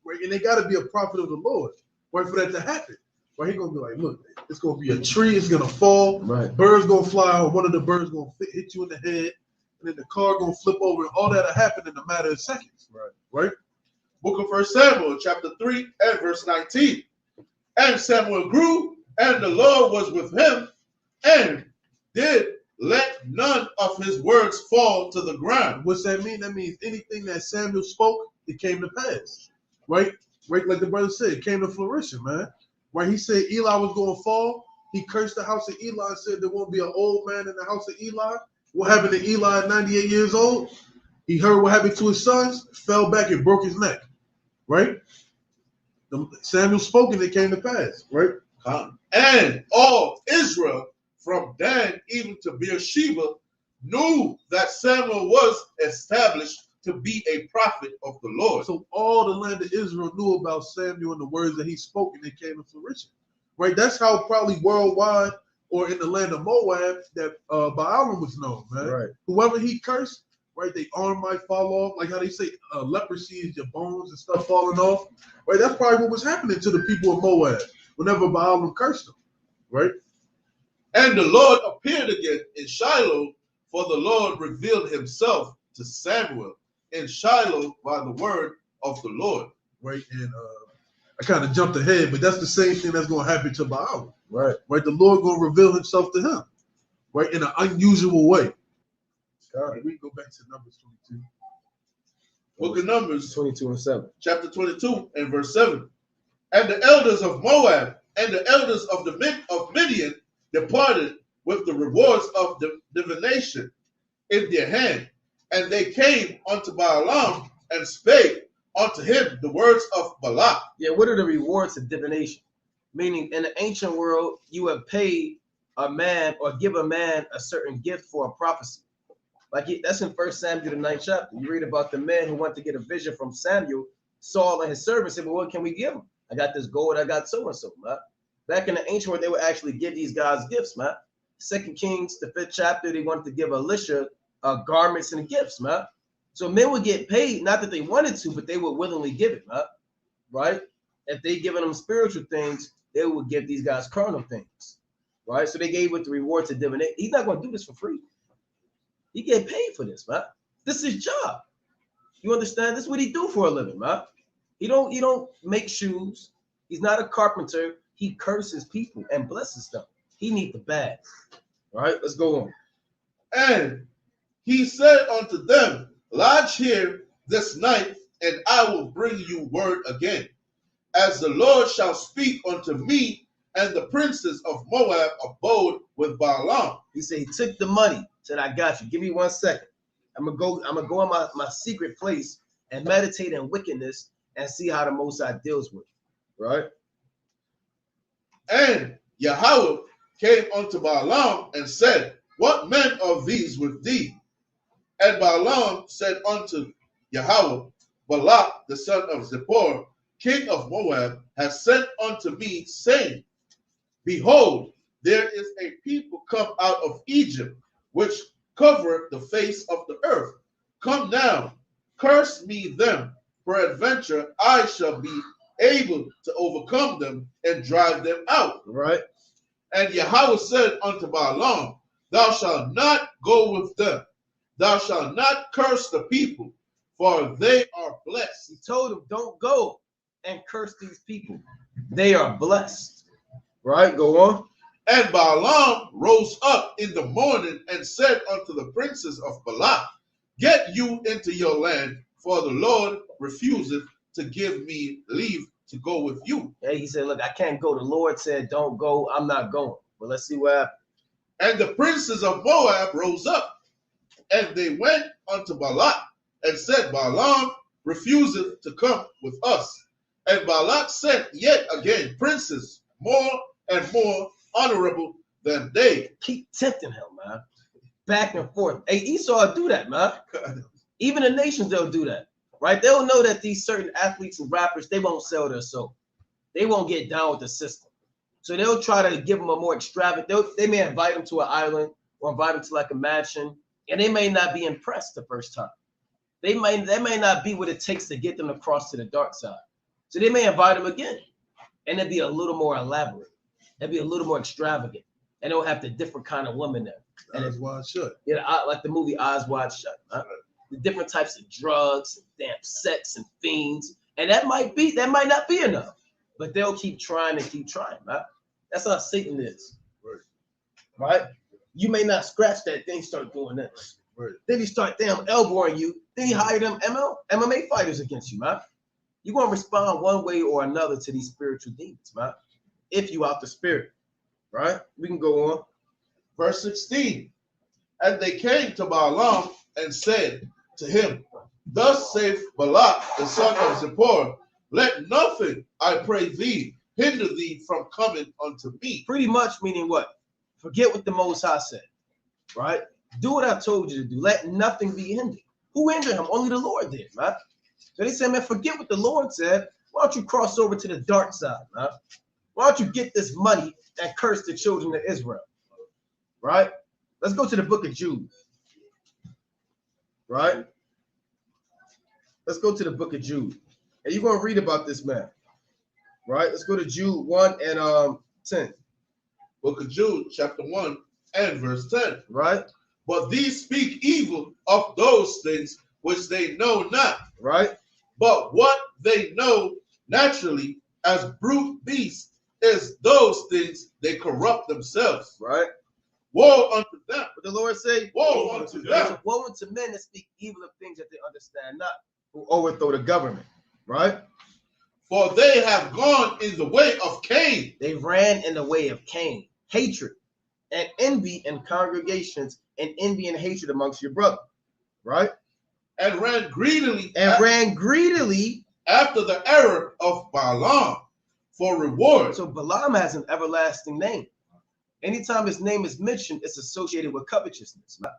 right? And they got to be a prophet of the Lord, right? For that to happen, right? He's gonna be like, look, it's gonna be a tree, it's gonna fall, Right. birds gonna fly, or one of the birds gonna hit you in the head, and then the car gonna flip over, and all that'll happen in a matter of seconds, right? Book of 1 Samuel, chapter 3 and verse 19. And Samuel grew, and the Lord was with him, and did let none of his words fall to the ground. What's that mean? That means anything that Samuel spoke, it came to pass, right? Right, like the brother said, it came to fruition, man. Right? He said Eli was going to fall. He cursed the house of Eli and said there won't be an old man in the house of Eli. What happened to Eli at 98 years old? He heard what happened to his sons, fell back and broke his neck. Right? Samuel spoke and it came to pass. Right? And all Israel, from Dan even to Beersheba, knew that Samuel was established to be a prophet of the Lord. So all the land of Israel knew about Samuel and the words that he spoke, and they came to fruition. Right? That's how probably worldwide or in the land of Moab that Balaam was known, man. Right. Whoever he cursed, right, their arm might fall off. Like how they say leprosy is your bones and stuff falling off. Right? That's probably what was happening to the people of Moab whenever Balaam cursed them. Right? And the Lord appeared again in Shiloh, for the Lord revealed himself to Samuel in Shiloh by the word of the Lord. Right? And I kind of jumped ahead, but that's the same thing that's going to happen to Balaam. Right. Right? The Lord going to reveal himself to him. Right? In an unusual way. Right. We can go back to Numbers 22. Book of Numbers, 22 and 7. chapter 22 and verse 7. And the elders of Moab and the elders of Midian departed with the rewards of the divination in their hand. And they came unto Balaam and spake unto him the words of Balak. Yeah, what are the rewards of divination? Meaning, in the ancient world, you would pay a man or give a man a certain gift for a prophecy. Like that's in 1 Samuel, the 9th chapter. You read about the man who wanted to get a vision from Samuel. Saul and his servants said, well, what can we give him? I got this gold, I got so-and-so, man. Back in the ancient world, they would actually give these guys gifts, man. 2 Kings, the 5th chapter, they wanted to give Elisha garments and gifts, man. So men would get paid, not that they wanted to, but they would willingly give it, man. Right? If they giving them spiritual things, they would give these guys carnal things. Right? So they gave with the rewards of divination. He's not going to do this for free. He get paid for this, man. This is his job. You understand? This is what he do for a living, man. He don't make shoes. He's not a carpenter. He curses people and blesses them. He need the bag. All right, let's go on. And he said unto them, lodge here this night, and I will bring you word again, as the Lord shall speak unto me. And the princes of Moab abode with Balaam. He said he took the money. Said, I got you. Give me 1 second. I'm gonna go in my secret place and meditate in wickedness and see how the Most High deals with it. Right? And Yahweh came unto Balaam and said, what men are these with thee? And Balaam said unto Yahweh, Balak, the son of Zippor, king of Moab, has sent unto me, saying, behold, there is a people come out of Egypt, which covereth the face of the earth. Come now, curse me them, peradventure I shall be able to overcome them and drive them out. Right. And Yahweh said unto Balaam, thou shalt not go with them. Thou shalt not curse the people, for they are blessed. He told him, don't go and curse these people. They are blessed. Right, go on. And Balaam rose up in the morning and said unto the princes of Balak, get you into your land, for the Lord refuseth to give me leave to go with you. Yeah, he said, look, I can't go. The Lord said, don't go. I'm not going. But let's see what happens. And the princes of Moab rose up, and they went unto Balak and said, Balaam refuseth to come with us. And Balak sent yet again princes more and more honorable than they. Keep tempting him, man. Back and forth. Hey, Esau will do that, man. Even the nations, they'll do that. Right? They'll know that these certain athletes and rappers, they won't sell their soul. They won't get down with the system. So they'll try to give them a more extravagant. They may invite them to an island or invite them to like a mansion, and they may not be impressed the first time. They may not be what it takes to get them to cross to the dark side. So they may invite them again, and it'd be a little more elaborate. It'd be a little more extravagant, and they'll have the different kind of women there. And Eyes wide shut. Yeah, like the movie Eyes Wide Shut. Huh? The different types of drugs, damn sex and fiends, and that might not be enough, but they'll keep trying and keep trying. Right? That's how Satan is. Right? You may not scratch that, then you start doing this. Right. Then you start damn elbowing you. Then you hire them MMA fighters against you, man. You're gonna respond one way or another to these spiritual demons, man. If you out the spirit, right? We can go on. Verse 16. And they came to Balaam and said to him, Thus saith Balak, the son of Zippor, let nothing, I pray thee, hinder thee from coming unto me. Pretty much meaning what? Forget what the Most High said, right? Do what I told you to do. Let nothing be hindered. Who hindered him? Only the Lord did, man. So they said, man, forget what the Lord said. Why don't you cross over to the dark side, man? Why don't you get this money and curse the children of Israel, right? Let's go to the book of Jude, right? Let's go to the book of Jude. And you're going to read about this man, right? Let's go to Jude 1 and 10. Book of Jude, chapter 1 and verse 10. Right? But these speak evil of those things which they know not. Right? But what they know naturally as brute beasts is those things they corrupt themselves. Right? Woe unto them. What the Lord say? Woe unto them. Woe unto men that speak evil of things that they understand not, who overthrow the government. Right? For they have gone in the way of Cain. They ran in the way of Cain. Hatred and envy in congregations, and envy and hatred amongst your brother. Right? And ran greedily. After the error of Balaam for reward. So Balaam has an everlasting name. Anytime his name is mentioned, it's associated with covetousness. Right?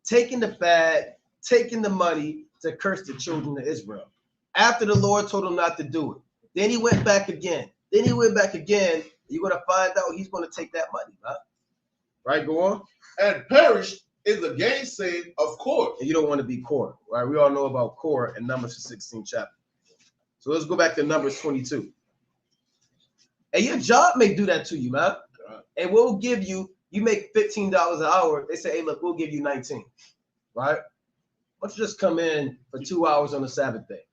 Taking the bag, taking the money to curse the children of Israel. After the Lord told him not to do it. Then he went back again. You're going to find out he's going to take that money, right? Right, go on. And perished in the gainsaying of Korah. And you don't want to be Korah, right? We all know about Korah in Numbers 16 chapter. So let's go back to Numbers 22. And your job may do that to you, man. And we'll give you make $15 an hour. They say, hey, look, we'll give you 19, right? Why don't you just come in for 2 hours on the Sabbath day?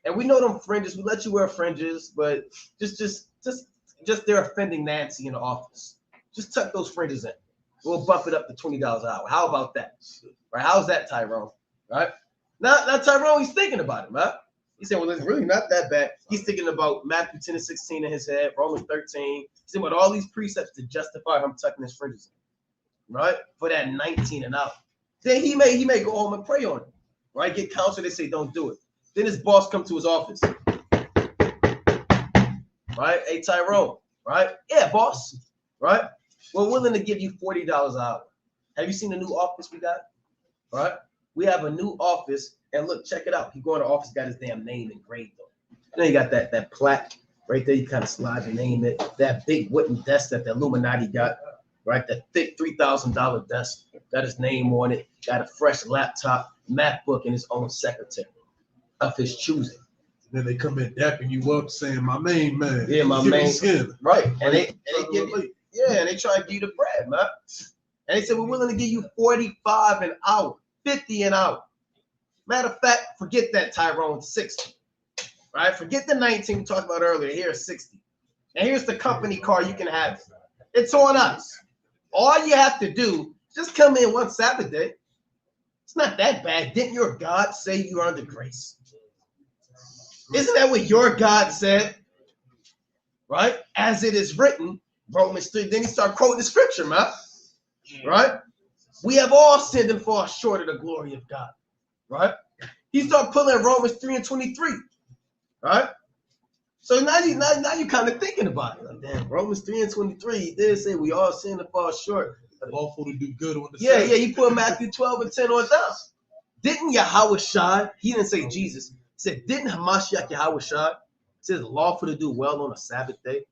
And we know them fringes. We let you wear fringes, but just they're offending Nancy in the office. Just tuck those fringes in. We'll bump it up to $20 an hour. How about that? Right? How's that, Tyrone? Right? Now Tyrone, he's thinking about it, man. He said, well, it's really not that bad. He's thinking about Matthew 10 and 16 in his head, Romans 13. He's thinking about all these precepts to justify him tucking his fringes in, right? For that 19 an hour. Then he may go home and pray on it, right? Get counsel. They say, don't do it. Then his boss come to his office, right? Hey, Tyrone, right? Yeah, boss, right? We're willing to give you $40 an hour. Have you seen the new office we got? Right? We have a new office, and look, check it out. You go in the office, got his damn name engraved on it. Then you got that plaque right there. You kind of slide your name in. That big wooden desk that the Illuminati got, right? That thick $3,000 desk, got his name on it. Got a fresh laptop, MacBook, and his own secretary of his choosing. Then they come in dapping you up, saying, "My main man." Yeah, my main. Skin. Right, and they give you, and they try to give you the bread, man. And they said, we're willing to give you 45 an hour, 50 an hour. Matter of fact, forget that, Tyrone, 60. Right? Forget the 19 we talked about earlier. Here's 60. And here's the company car. You can have it. It's on us. All you have to do, just come in one Sabbath day. It's not that bad. Didn't your God say you are under grace? Isn't that what your God said? Right? As it is written, Romans 3. Then he started quoting the scripture, man. Right? We have all sinned and fall short of the glory of God. Right? He started pulling Romans 3 and 23. Right? So now you kind of thinking about it. Like, damn, Romans 3 and 23, he did say we all sin and fall short. Lawful to do good on the Yeah, Sabbath. he put Matthew 12 and 10 on down. Didn't Yahushua, he didn't say Jesus, he said, didn't Hamashiach Yahushua say it's lawful to do well on a Sabbath day?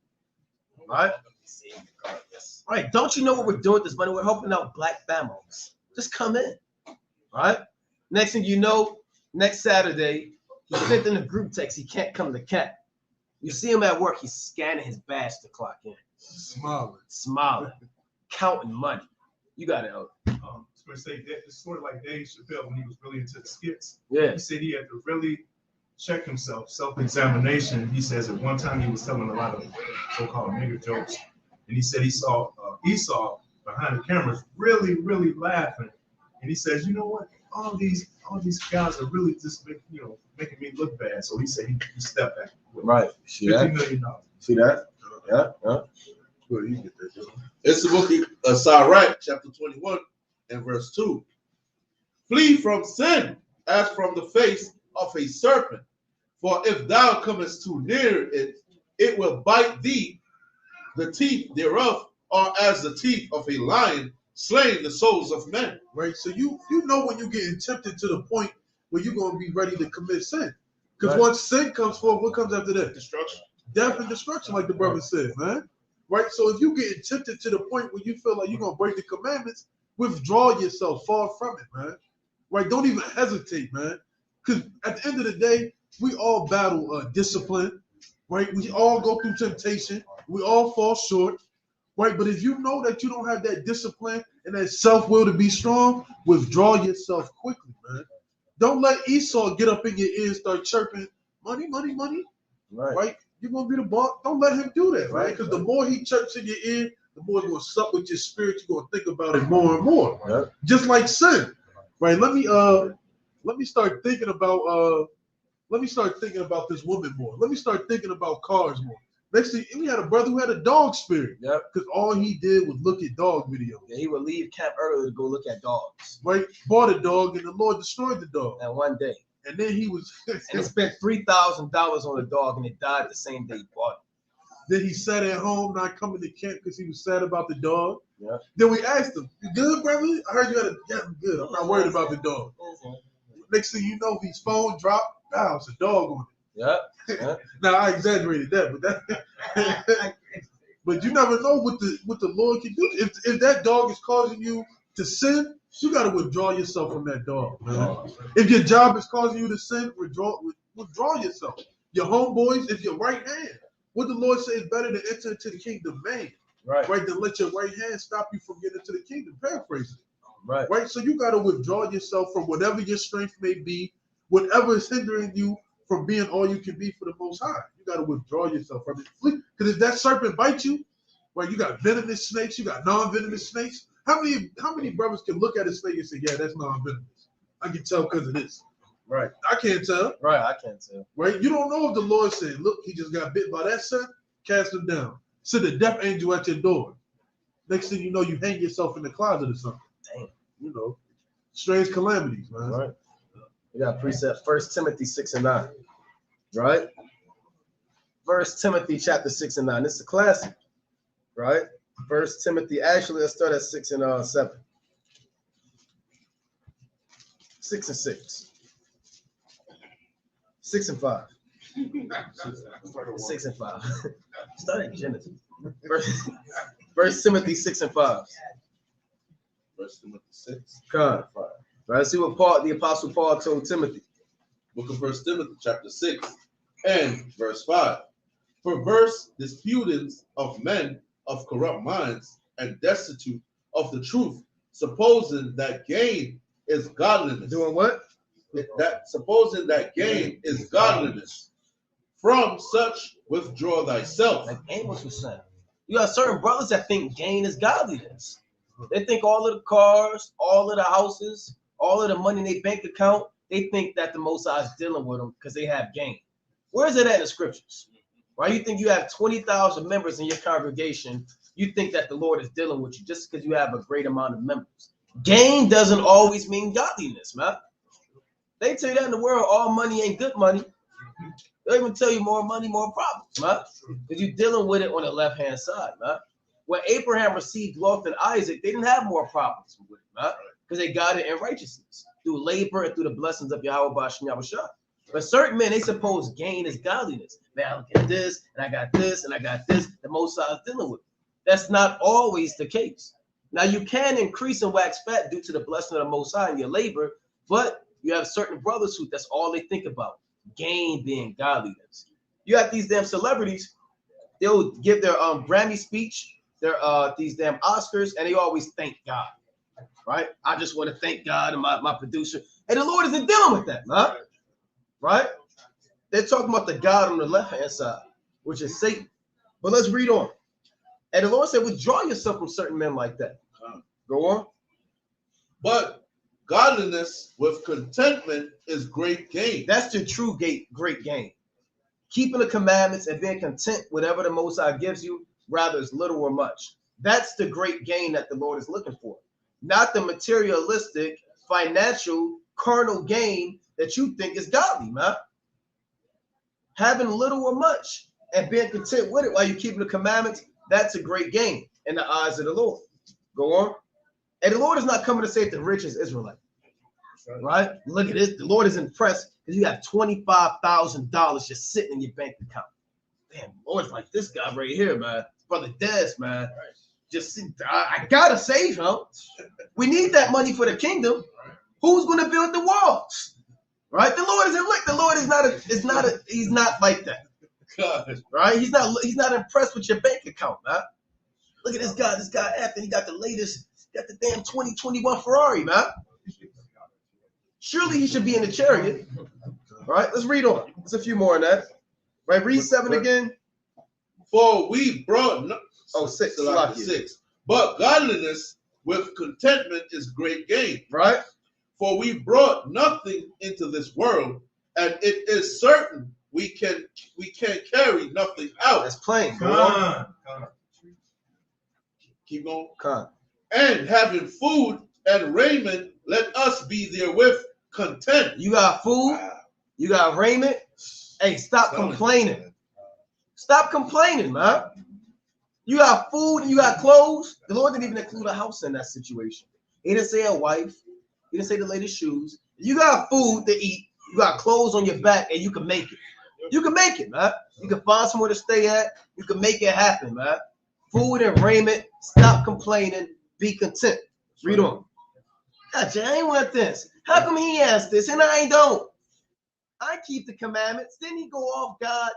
Right? Right. Don't you know what we're doing with this money? We're helping out black families. Just come in. Right? Next thing you know, next Saturday, he sent in a group text. He can't come to camp. You see him at work. He's scanning his badge to clock in. Smiling. Counting money. You got it. It's sort of like Dave Chappelle when he was really into the skits. Yeah. He said he had to really check himself, self-examination. He says at one time he was telling a lot of so-called nigger jokes, and he said he saw Esau behind the cameras really, really laughing. And he says, you know what? All these guys are really just making me look bad. So he said he stepped back. Right. See $50 that? million. See that? Yeah. Where do you get that? It's the book of Sirach, chapter 21 in verse 2. Flee from sin as from the face of a serpent. For if thou comest too near it, it will bite thee. The teeth thereof are as the teeth of a lion, slaying the souls of men. Right? So you know when you're getting tempted to the point where you're going to be ready to commit sin. Because Right. once sin comes forth, what comes after that? Destruction. Death and destruction, like the brother said, man. Right? So if you getting tempted to the point where you feel like you're going to break the commandments, withdraw yourself, far from it, man. Right? Don't even hesitate, man. Because at the end of the day, we all battle discipline, right? We all go through temptation. We all fall short, right? But if you know that you don't have that discipline and that self-will to be strong, withdraw yourself quickly, man. Don't let Esau get up in your ear and start chirping, money, money, money, right? You're going to be the boss. Don't let him do that, right? Because the more he chirps in your ear, the more it's going to suck with your spirit. You're going to think about it more and more. Yeah. Just like sin, right? Let me start thinking about this woman more. Let me start thinking about cars more. Next thing, we had a brother who had a dog spirit. Yep. Because all he did was look at dog videos. Yeah, he would leave camp early to go look at dogs. Right? Bought a dog and the Lord destroyed the dog. And one day. And then he was And he spent $3,000 on a dog and it died the same day he bought it. Then he sat at home not coming to camp because he was sad about the dog. Yeah. Then we asked him, "You good, brother? I heard you had a yeah, I'm good. I'm not worried about the dog." Next thing you know, his phone dropped. Now it's a dog on it. Yeah. Now I exaggerated that, but that but you never know what the Lord can do. If that dog is causing you to sin, you got to withdraw yourself from that dog, man. If your job is causing you to sin, withdraw yourself. Your homeboys, if your right hand, what the Lord says is better to enter into the kingdom, man. Right, than let your right hand stop you from getting into the kingdom. Paraphrasing. Right. So you got to withdraw yourself from whatever your strength may be, whatever is hindering you from being all you can be for the Most High. You got to withdraw yourself from it. Because if that serpent bites you, right, you got venomous snakes, you got non-venomous snakes. How many brothers can look at a snake and say, yeah, that's non-venomous? I can tell because of this. Right. I can't tell. Right, I can't tell. Right. You don't know if the Lord said, look, he just got bit by that son, cast him down. Send a death angel at your door. Next thing you know, you hang yourself in the closet or something. Damn. You know, strange calamities, man. Right. We got precept 1 Timothy 6:9. Right? 1 Timothy chapter 6 and 9. This is a classic. Right? 1 Timothy. Actually, let's start at 6 and 7. 6 and 6. 6 and 5. 6 and 5. Start at Genesis. 1 Timothy 6 and 5. 1 Timothy 6. Come. Right, see what the Apostle Paul told Timothy. Book of 1 Timothy chapter 6 and verse 5. Perverse disputings of men of corrupt minds and destitute of the truth, supposing that gain is godliness. Doing what? Supposing that gain is godliness. From such withdraw thyself. Like Amos was saying. You got certain brothers that think gain is godliness. They think all of the cars, all of the houses, all of the money in their bank account, they think that the Most High is dealing with them because they have gain. Where is it at in the scriptures? Right? You think you have 20,000 members in your congregation, you think that the Lord is dealing with you just because you have a great amount of members. Gain doesn't always mean godliness, man. They tell you that in the world, all money ain't good money. They'll even tell you more money, more problems, man. Because you're dealing with it on the left-hand side, man. When Abraham received Lot and Isaac, they didn't have more problems with it, man. Because they got it in righteousness through labor and through the blessings of Yahweh Bashem Yahushua. But certain men, they suppose gain is godliness. Man, look at this, and I got this, and I got this. The Most High is dealing with it. That's not always the case. Now, you can increase and wax fat due to the blessing of the Most High in your labor, but you have certain brothers who that's all they think about, gain being godliness. You have these damn celebrities, they'll give their Grammy speech, their these damn Oscars, and they always thank God. Right? I just want to thank God and my producer. And the Lord isn't dealing with that, man. Right? They're talking about the God on the left-hand side, which is Satan. But let's read on. And the Lord said, withdraw yourself from certain men like that. Go on. But godliness with contentment is great gain. That's the true great gain. Keeping the commandments and being content with whatever the Most High gives you, rather it's little or much. That's the great gain that the Lord is looking for. not the materialistic, financial, carnal gain that you think is godly, man. Having little or much and being content with it while you're keeping the commandments, that's a great gain in the eyes of the Lord. Go on. And the Lord is not coming to save the rich as Israelite. Right? Look at this. The Lord is impressed because you have $25,000 just sitting in your bank account. Damn, the Lord's like this guy right here, man. Brother Des, man. Just I gotta save him. We need that money for the kingdom. Who's gonna build the walls? Right? The Lord isn't like the Lord he's not like that. God. Right? He's not impressed with your bank account, man. Look at this guy Anthony, he got the damn 2021 Ferrari, man. Surely he should be in the chariot. Right? Let's read on. There's a few more in that. Right? Read 7 again. For we brought 6. 6. But godliness with contentment is great gain. Right? For we brought nothing into this world, and it is certain we can carry nothing out. That's plain. Come on. Keep going. Come. And having food and raiment, let us be therewith content. You got food, you got raiment. Hey, stop complaining. Stop complaining, man. You got food and you got clothes. The Lord didn't even include a house in that situation. He didn't say a wife. He didn't say the latest shoes. You got food to eat. You got clothes on your back, and you can make it. You can make it, man. You can find somewhere to stay at. You can make it happen, man. Food and raiment. Stop complaining. Be content. Read on. Gotcha, I ain't want this. How come he asked this and I don't? I keep the commandments. Then he go off God.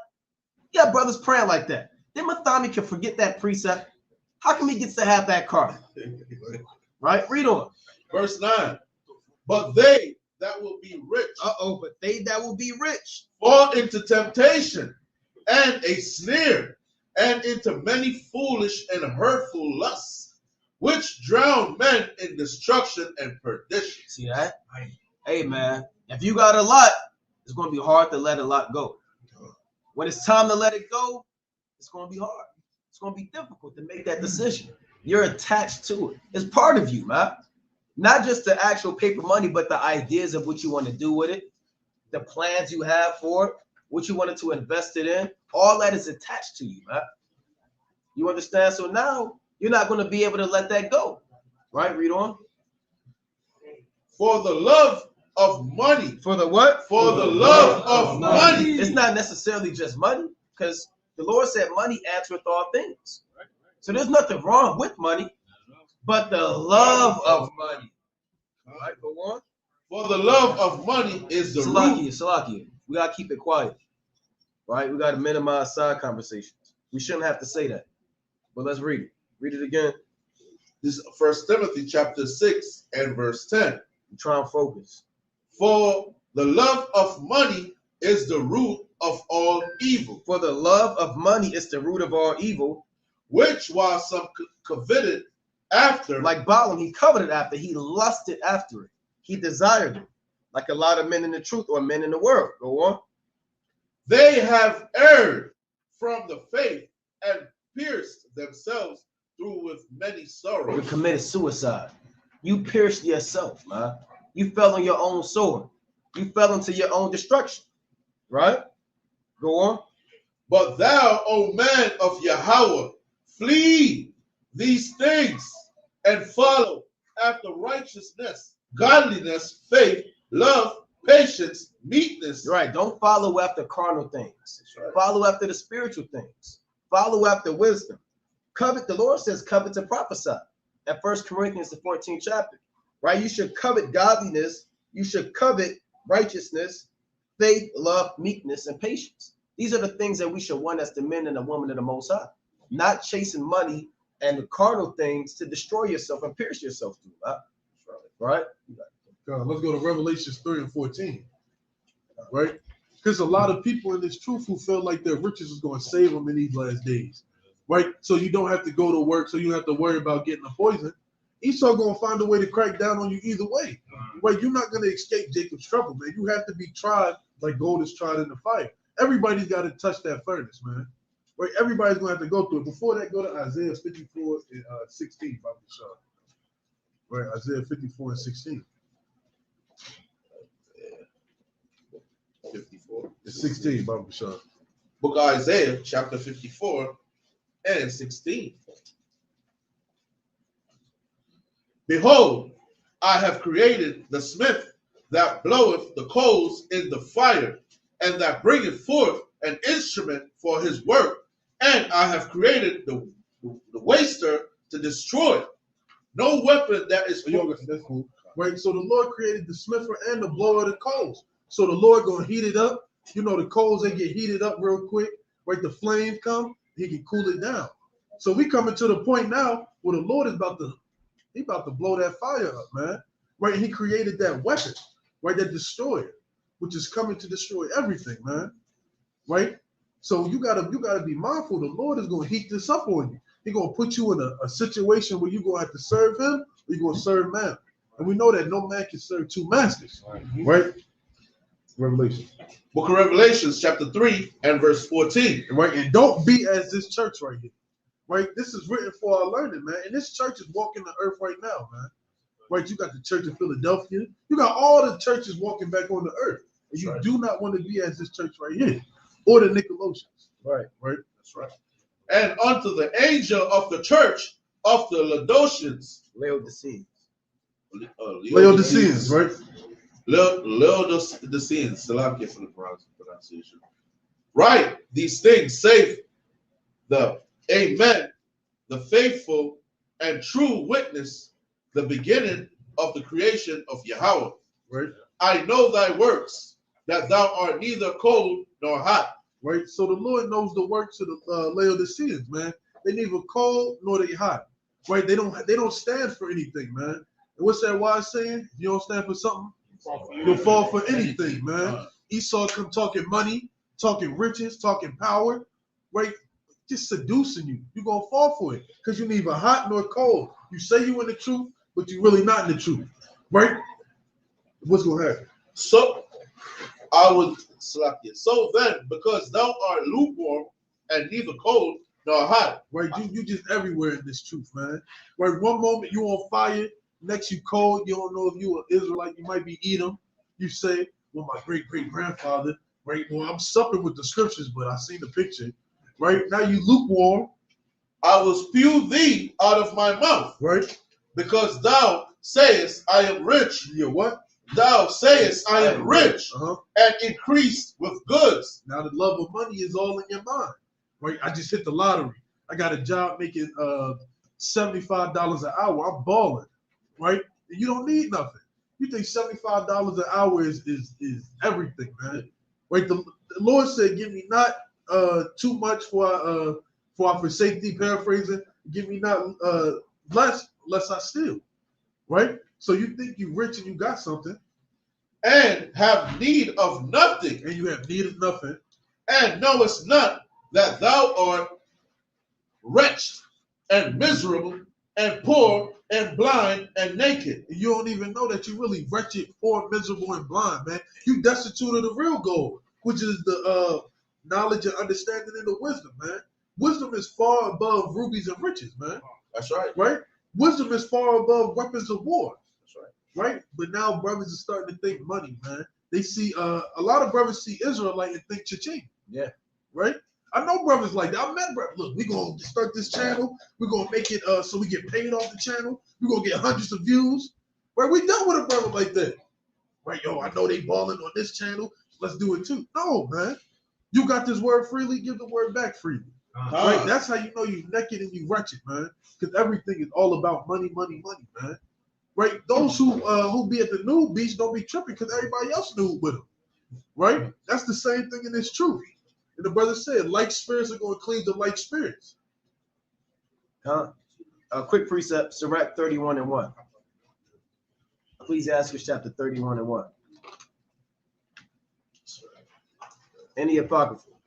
Yeah, brothers praying like that. Then Mathami can forget that precept. How come he gets to have that car? Right? Read on. Verse 9. But they that will be rich. But they that will be rich fall into temptation and a snare, and into many foolish and hurtful lusts, which drown men in destruction and perdition. See that? Hey, man, if you got a lot, it's going to be hard to let a lot go. When it's time to let it go, it's going to be hard. It's going to be difficult to make that decision. You're attached to it. It's part of you, man. Not just the actual paper money, but the ideas of what you want to do with it, the plans you have for it, what you wanted to invest it in. All that is attached to you, man. You understand? So now you're not going to be able to let that go. Right? Read on. For the love of money. For the what? For the love of money. It's not necessarily just money, because the Lord said money answereth all things. So there's nothing wrong with money, but the love of money. All right, go on. For the love of money is the root. Salakia. We got to keep it quiet. Right? We got to minimize side conversations. We shouldn't have to say that. But let's read it. Read it again. This is 1 Timothy chapter 6 and verse 10. Try and focus. For the love of money is the root of all evil. For the love of money is the root of all evil. Which while some coveted after. Like Balaam, he coveted after. He lusted after it. He desired it. Like a lot of men in the truth or men in the world. Go on. They have erred from the faith and pierced themselves through with many sorrows. You committed suicide. You pierced yourself, man. You fell on your own sword. You fell into your own destruction. Right? Go on. But thou, O man of Yahweh, flee these things and follow after righteousness, godliness, faith, love, patience, meekness. Right. Don't follow after carnal things. Right. Follow after the spiritual things. Follow after wisdom. Covet, the Lord says, covet to prophesy. At 1 Corinthians, the 14th chapter. Right? You should covet godliness. You should covet righteousness, faith, love, meekness, and patience. These are the things that we should want as the men and the women of the Most High. Not chasing money and the carnal things to destroy yourself and pierce yourself through. Right? Let's go to Revelations 3 and 14. Right? Because a lot of people in this truth who feel like their riches is going to save them in these last days. Right? So you don't have to go to work, so you don't have to worry about getting a poison. Esau going to find a way to crack down on you either way. Right? You're not going to escape Jacob's trouble, man. You have to be tried like gold is tried in the fire. Everybody's got to touch that furnace, man. Right? Everybody's going to have to go through it. Before that, go to Isaiah 54 and 16, if I'm sure. Right, Isaiah 54:16. 54. It's 16, Baba Bashar. Book of Isaiah, chapter 54 and 16. Behold, I have created the smith that bloweth the coals in the fire, and that bringeth forth an instrument for his work. And I have created the waster to destroy. No weapon that is That's cool. Right, so the Lord created the smither and the blower of the coals. So the Lord gonna heat it up. You know, the coals, they get heated up real quick. Right, the flames come, he can cool it down. So we coming to the point now where the Lord is about to blow that fire up, man. Right, and he created that weapon, right, that destroyer, which is coming to destroy everything, man. Right? So you gotta be mindful. The Lord is gonna heat this up on you. He's gonna put you in a situation where you're gonna have to serve him or you're gonna serve man. And we know that no man can serve two masters. Right? Revelation. Book of Revelations, chapter 3 and verse 14. Right? And don't be as this church right here. Right? This is written for our learning, man. And this church is walking the earth right now, man. Right? You got the church of Philadelphia. You got all the churches walking back on the earth. And you do not want to be as this church right here. Or the Nicolaitans. Right? That's right. And unto the angel of the church of the Laodiceans. Laodiceans. Laodiceans, right? Laodiceans. Still I'm for the pronunciation. Right. These things save the Amen, the faithful and true witness, the beginning of the creation of Yahweh. Right. I know thy works, that thou art neither cold nor hot. Right. So the Lord knows the works of the Laodiceans, man. They neither cold nor they hot. Right. They don't stand for anything, man. And what's that wise saying? If you don't stand for something, you'll fall for anything, man. Esau come talking money, talking riches, talking power, right? Just seducing you. You're gonna fall for it because you're neither hot nor cold. You say you in the truth, but you're really not in the truth, right? What's gonna happen? So I would slap you. So then, because thou art lukewarm and neither cold nor hot, right? You just everywhere in this truth, man. Right? One moment you on fire, next you cold. You don't know if you an Israelite. You might be Edom. You say, "Well, my great grandfather." Right? Well, I'm supping with the scriptures, but I seen the picture. Right now you lukewarm. I will spew thee out of my mouth. Right? Because thou sayest, I am rich. Yeah, what? Thou sayest, I am rich and increased with goods. Now the love of money is all in your mind. Right? I just hit the lottery. I got a job making $75 an hour. I'm balling. Right? And you don't need nothing. You think $75 an hour is everything, man. Right? The Lord said, give me not too much for safety, paraphrasing, give me not less I steal. Right? So you think you rich and you got something. And have need of nothing. And you have need of nothing. And knowest not that thou art wretched and miserable and poor and blind and naked. And you don't even know that you're really wretched, poor, miserable, and blind, man. You destitute of the real gold, which is the knowledge and understanding and the wisdom, man. Wisdom is far above rubies and riches, man. That's right. Right? Wisdom is far above weapons of war. That's right. Right? But now brothers are starting to think money, man. They see a lot of brothers see Israelite and think cha-ching. Yeah. Right? I know brothers like that. I met brothers. Look, we're gonna start this channel. We're gonna make it so we get paid off the channel. We're gonna get hundreds of views. Right? We done with a brother like that. Right, yo, I know they balling on this channel. Let's do it too. No, man. You got this word freely, give the word back freely. Right? That's how you know you naked and you wretched, man. Because everything is all about money, money, money, man. Right? Those who be at the nude beach don't be tripping because everybody else nude with them. Right? That's the same thing in this truth. And the brother said, like spirits are going to cleave to like spirits. A quick precept, Sirach 31:1. Ecclesiastes chapter 31:1. Any apocryphal.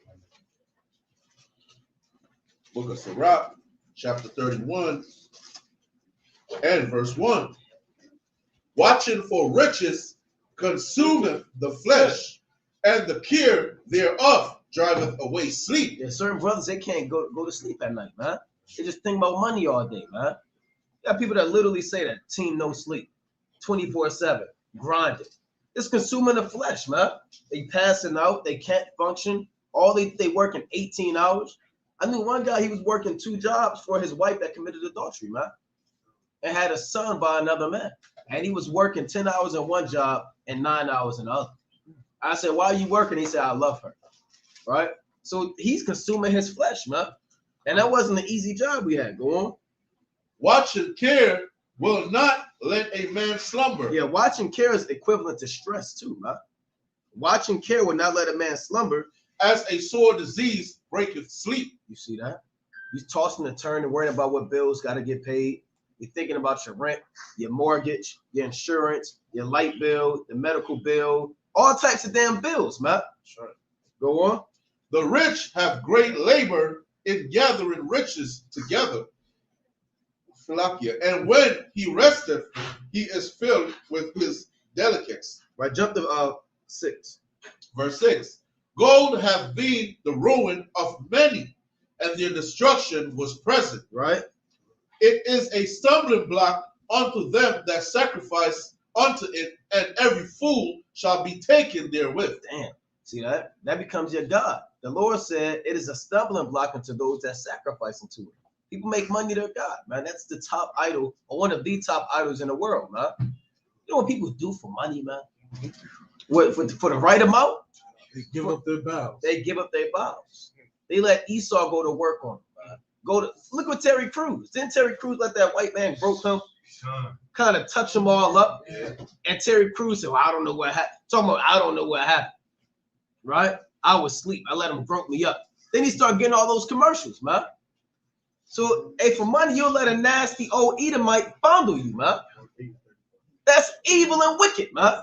Book of Sirach, chapter 31 and verse 1. Watching for riches consumeth the flesh, and the care thereof driveth away sleep. There's certain brothers, they can't go to sleep at night, man. They just think about money all day, man. You got people that literally say that team no sleep, 24/7, grinding. It's consuming the flesh, man. They passing out, they can't function. All they working 18 hours. I knew one guy, he was working 2 jobs for his wife that committed adultery, man, and had a son by another man. And he was working 10 hours in one job and 9 hours in the other. I said, why are you working? He said, I love her, right? So he's consuming his flesh, man. And that wasn't an easy job we had. Go on. Watch and care will not let a man slumber. Yeah, watch and care is equivalent to stress too, man. Watch and care will not let a man slumber. As a sore disease breaketh sleep. You see that? You're tossing and turning, worrying about what bills got to get paid. You're thinking about your rent, your mortgage, your insurance, your light bill, the medical bill, all types of damn bills, man. Sure. Go on. The rich have great labor in gathering riches together. And when he resteth, he is filled with his delicates. Right, jump to 6. Verse 6. Gold hath been the ruin of many, and their destruction was present. Right. It is a stumbling block unto them that sacrifice unto it, and every fool shall be taken therewith. Damn. See that? That becomes your God. The Lord said it is a stumbling block unto those that sacrifice unto it. People make money their God, man. That's the top idol, or one of the top idols in the world, man. You know what people do for money, man? What, for the right amount? They give up their vows. They give up their vows. They let Esau go to work on them, man. Look at Terry Crews. Didn't Terry Crews let that white man broke him? Kind of touch them all up. Yeah. And Terry Crews said, well, I don't know what happened. Talking about, I don't know what happened. Right? I was asleep. I let him broke me up. Then he started getting all those commercials, man. So, hey, for money, you'll let a nasty old Edomite fondle you, man. That's evil and wicked, man.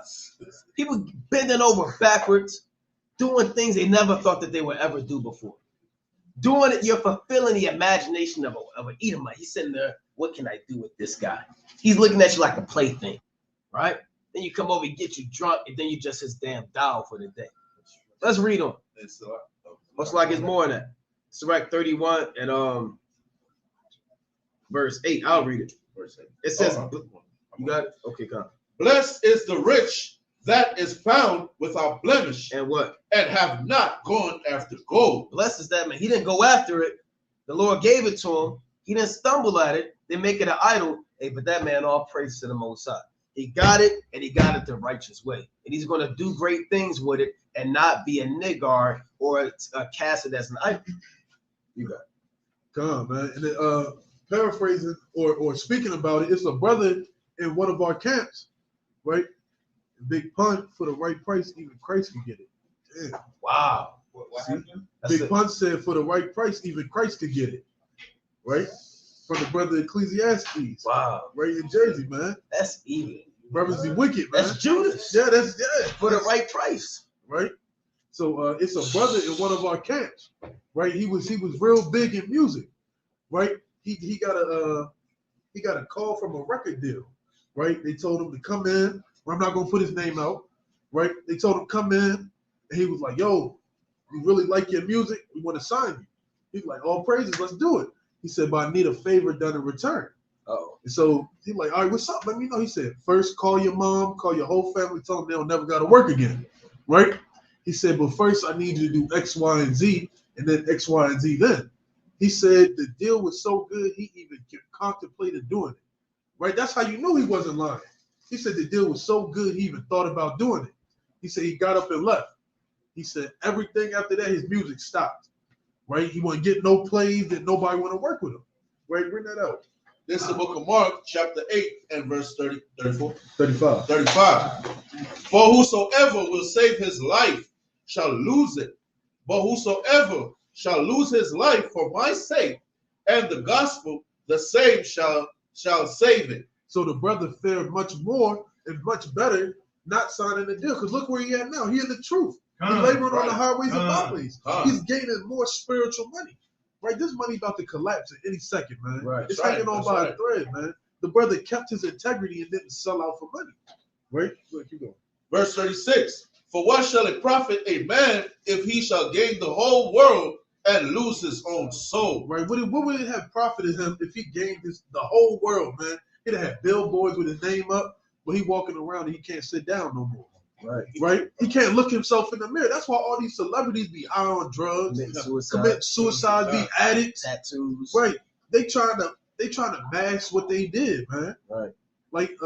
People bending over backwards, doing things they never thought that they would ever do before. Doing it, you're fulfilling the imagination of an Edomite. He's sitting there, what can I do with this guy? He's looking at you like a plaything, right? Then you come over, he get you drunk, and then you just his damn doll for the day. Let's read on. Looks like it's more than that. Sirach 31 and verse 8. I'll read it. Verse 8. It says, you got it? Okay, come. Blessed is the rich that is found without blemish, And what? and have not gone after gold. Blessed is that man. He didn't go after it. The Lord gave it to him. He didn't stumble at it. They make it an idol. Hey, but that man, all praise to the Most High. He got it, and he got it the righteous way. And he's going to do great things with it and not be a niggar or cast it as an idol. You got it. Come on, man. And then, paraphrasing or speaking about it, it's a brother in one of our camps, right? Big pun, for the right price, even Christ can get it. Damn. Wow. What See? happened? Big pun said, for the right price, even Christ could get it. Right? From the brother Ecclesiastes. Wow. Right in Jersey, man. That's evil. Brothers be wicked, man. That's Judas. Yeah, For the right price. right. So it's a brother in one of our camps, right? He was real big in music, right? He got a call from a record deal, right? They told him to come in. I'm not gonna put his name out, right? They told him come in, and he was like, "Yo, we really like your music. We want to sign you." He's like, "All praises, let's do it." He said, "But I need a favor done in return." Oh. And so he's like, "All right, what's up? Let me know." He said, "First, call your mom, call your whole family, tell them they'll never got to work again," right? He said, "But first, I need you to do X, Y, and Z, and then X, Y, and Z then." He said the deal was so good, he even contemplated doing it, right? That's how you knew he wasn't lying. He said the deal was so good, he even thought about doing it. He said he got up and left. He said everything after that, his music stopped, right? He wasn't getting no plays, that nobody want to work with him, right? Bring that out. This is the book of Mark, chapter 8, and verse 34, 35. 35. For whosoever will save his life shall lose it, but whosoever shall lose his life for my sake and the gospel, the same shall save it. So the brother fared much more and much better not signing the deal. Because look where he at now. He in the truth. He's laboring on the highways and byways. He's gaining more spiritual money. Right? This money about to collapse at any second, man. Right. It's That's hanging on right. by That's a thread, man. The brother kept his integrity and didn't sell out for money. Right? Look, keep going. Verse 36. For what shall it profit a man if he shall gain the whole world and lose his own soul. Right? What would it have profited him if he gained the whole world, man? He'd have had billboards with his name up, but he walking around and he can't sit down no more. Right. Right? He can't look himself in the mirror. That's why all these celebrities be high on drugs, commit suicide, be addicts. Tattoos. Right. They trying to mask what they did, man. Right. Like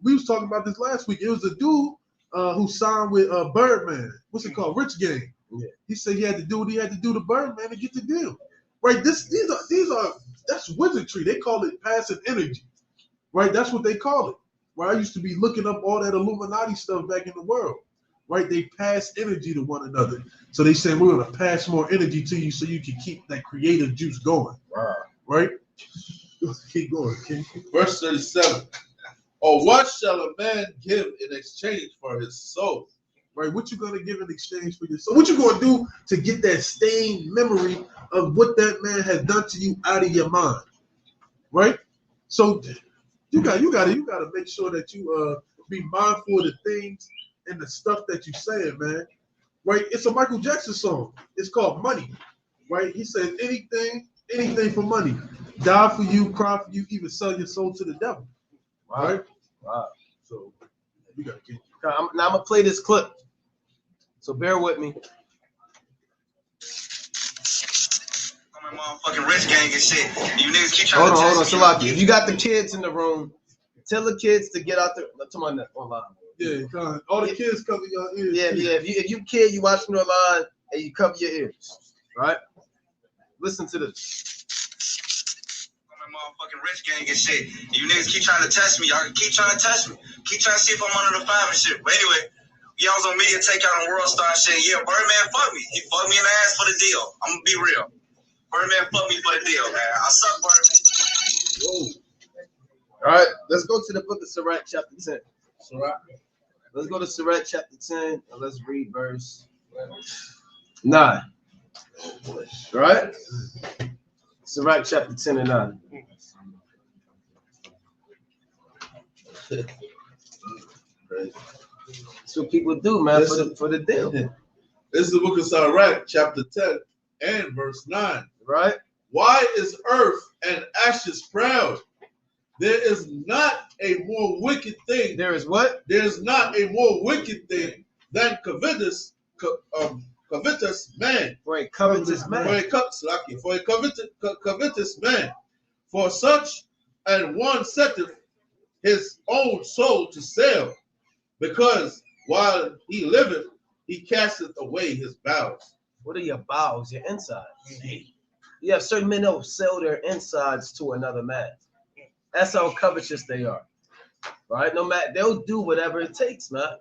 we was talking about this last week. It was a dude who signed with Birdman. What's it called? Rich Gang. Yeah. He said he had to do what he had to do to Birdman to get the deal. Right. These are that's wizardry. They call it passive energy. Right. That's what they call it. Right. I used to be looking up all that Illuminati stuff back in the world. Right. They pass energy to one another. So they say we're gonna pass more energy to you so you can keep that creative juice going. Wow. Right. Keep going, King. Verse 37. Or what shall a man give in exchange for his soul? Right, what you gonna give in exchange for your soul? What you gonna do to get that stained memory of what that man has done to you out of your mind? Right? So you gotta make sure that you be mindful of the things and the stuff that you saying, man. Right? It's a Michael Jackson song. It's called Money. Right? He says anything for money. Die for you, cry for you, even sell your soul to the devil. Wow. Right? Wow. So you gotta keep. Now I'm gonna play this clip. So bear with me. I'm a motherfucking rich gang and shit. You niggas keep trying Hold to on, Salaki. If you got the kids in the room, tell the kids to get out there. Come on, online. Yeah, all the kids cover your ears. Yeah, yeah. If you kid, you watching online and you cover your ears, right? Listen to this. I'm a motherfucking rich gang and shit. You niggas keep trying to test me. Y'all keep trying to test me. Keep trying to see if I'm under the five and shit. But anyway, y'all was on media takeout on World Star and shit. Yeah, Birdman fucked me. He fucked me in the ass for the deal. I'm gonna be real. Birdman fucked me for the deal, man. I suck Birdman. Whoa. All right, let's go to the book of Sirach, chapter 10. Let's go to Sirach, chapter 10, and let's read verse 9. All right? Sirach, chapter 10 and 9. That's what people do, man, for the deal. This is the book of Sirach, chapter 10 and verse 9. Right? Why is earth and ashes proud? There is not a more wicked thing. There is what? There is not a more wicked thing than covetous man. For a covetous man. For a covetous man. For such and one setteth his own soul to sale, because while he liveth, he casteth away his bowels. What are your bowels? Your insides. You have certain men that will sell their insides to another man. That's how covetous they are. Right? No matter, they'll do whatever it takes, man.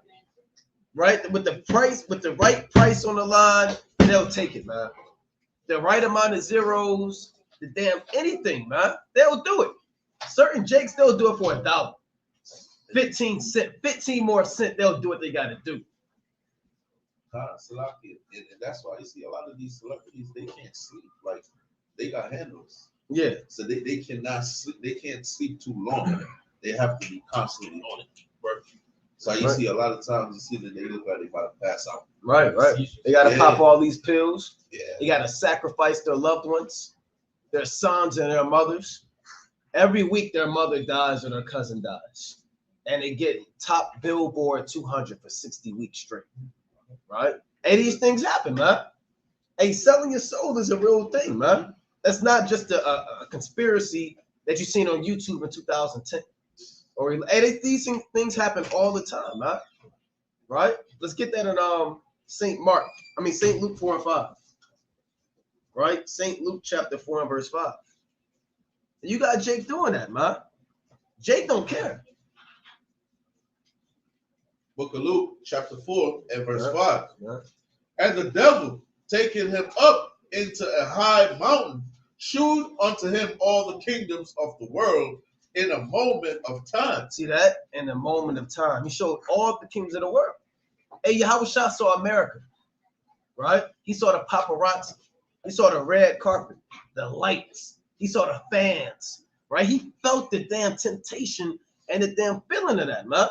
Right? With the right price on the line, they'll take it, man. The right amount of zeros, the damn anything, man. They'll do it. Certain jakes, they'll do it for $1. 15 cents, 15 more cents, they'll do what they gotta do. And that's why you see a lot of these celebrities, they can't sleep. Like, they got handles. Yeah. So they cannot sleep. They can't sleep too long. They have to be constantly on it. So you see a lot of times, you see that they look like they about to pass out. Right. They gotta pop all these pills. Yeah. They gotta sacrifice their loved ones, their sons and their mothers. Every week their mother dies or their cousin dies. And they get top Billboard 200 for 60 weeks straight. Right? Hey, these things happen, man. Hey, selling your soul is a real thing, man. That's not just a conspiracy that you've seen on YouTube in 2010. Or hey, these things happen all the time, man. Right? Let's get that in St. Luke 4 and 5. Right? St. Luke chapter 4 and verse 5. You got Jake doing that, man. Jake don't care. Book of Luke, chapter 4 and verse 5. Yeah. And the devil, taking him up into a high mountain, shewed unto him all the kingdoms of the world in a moment of time. See that? In a moment of time. He showed all the kingdoms of the world. Hey, Yahushua saw America, right? He saw the paparazzi. He saw the red carpet, the lights. He saw the fans, right? He felt the damn temptation and the damn feeling of that, man.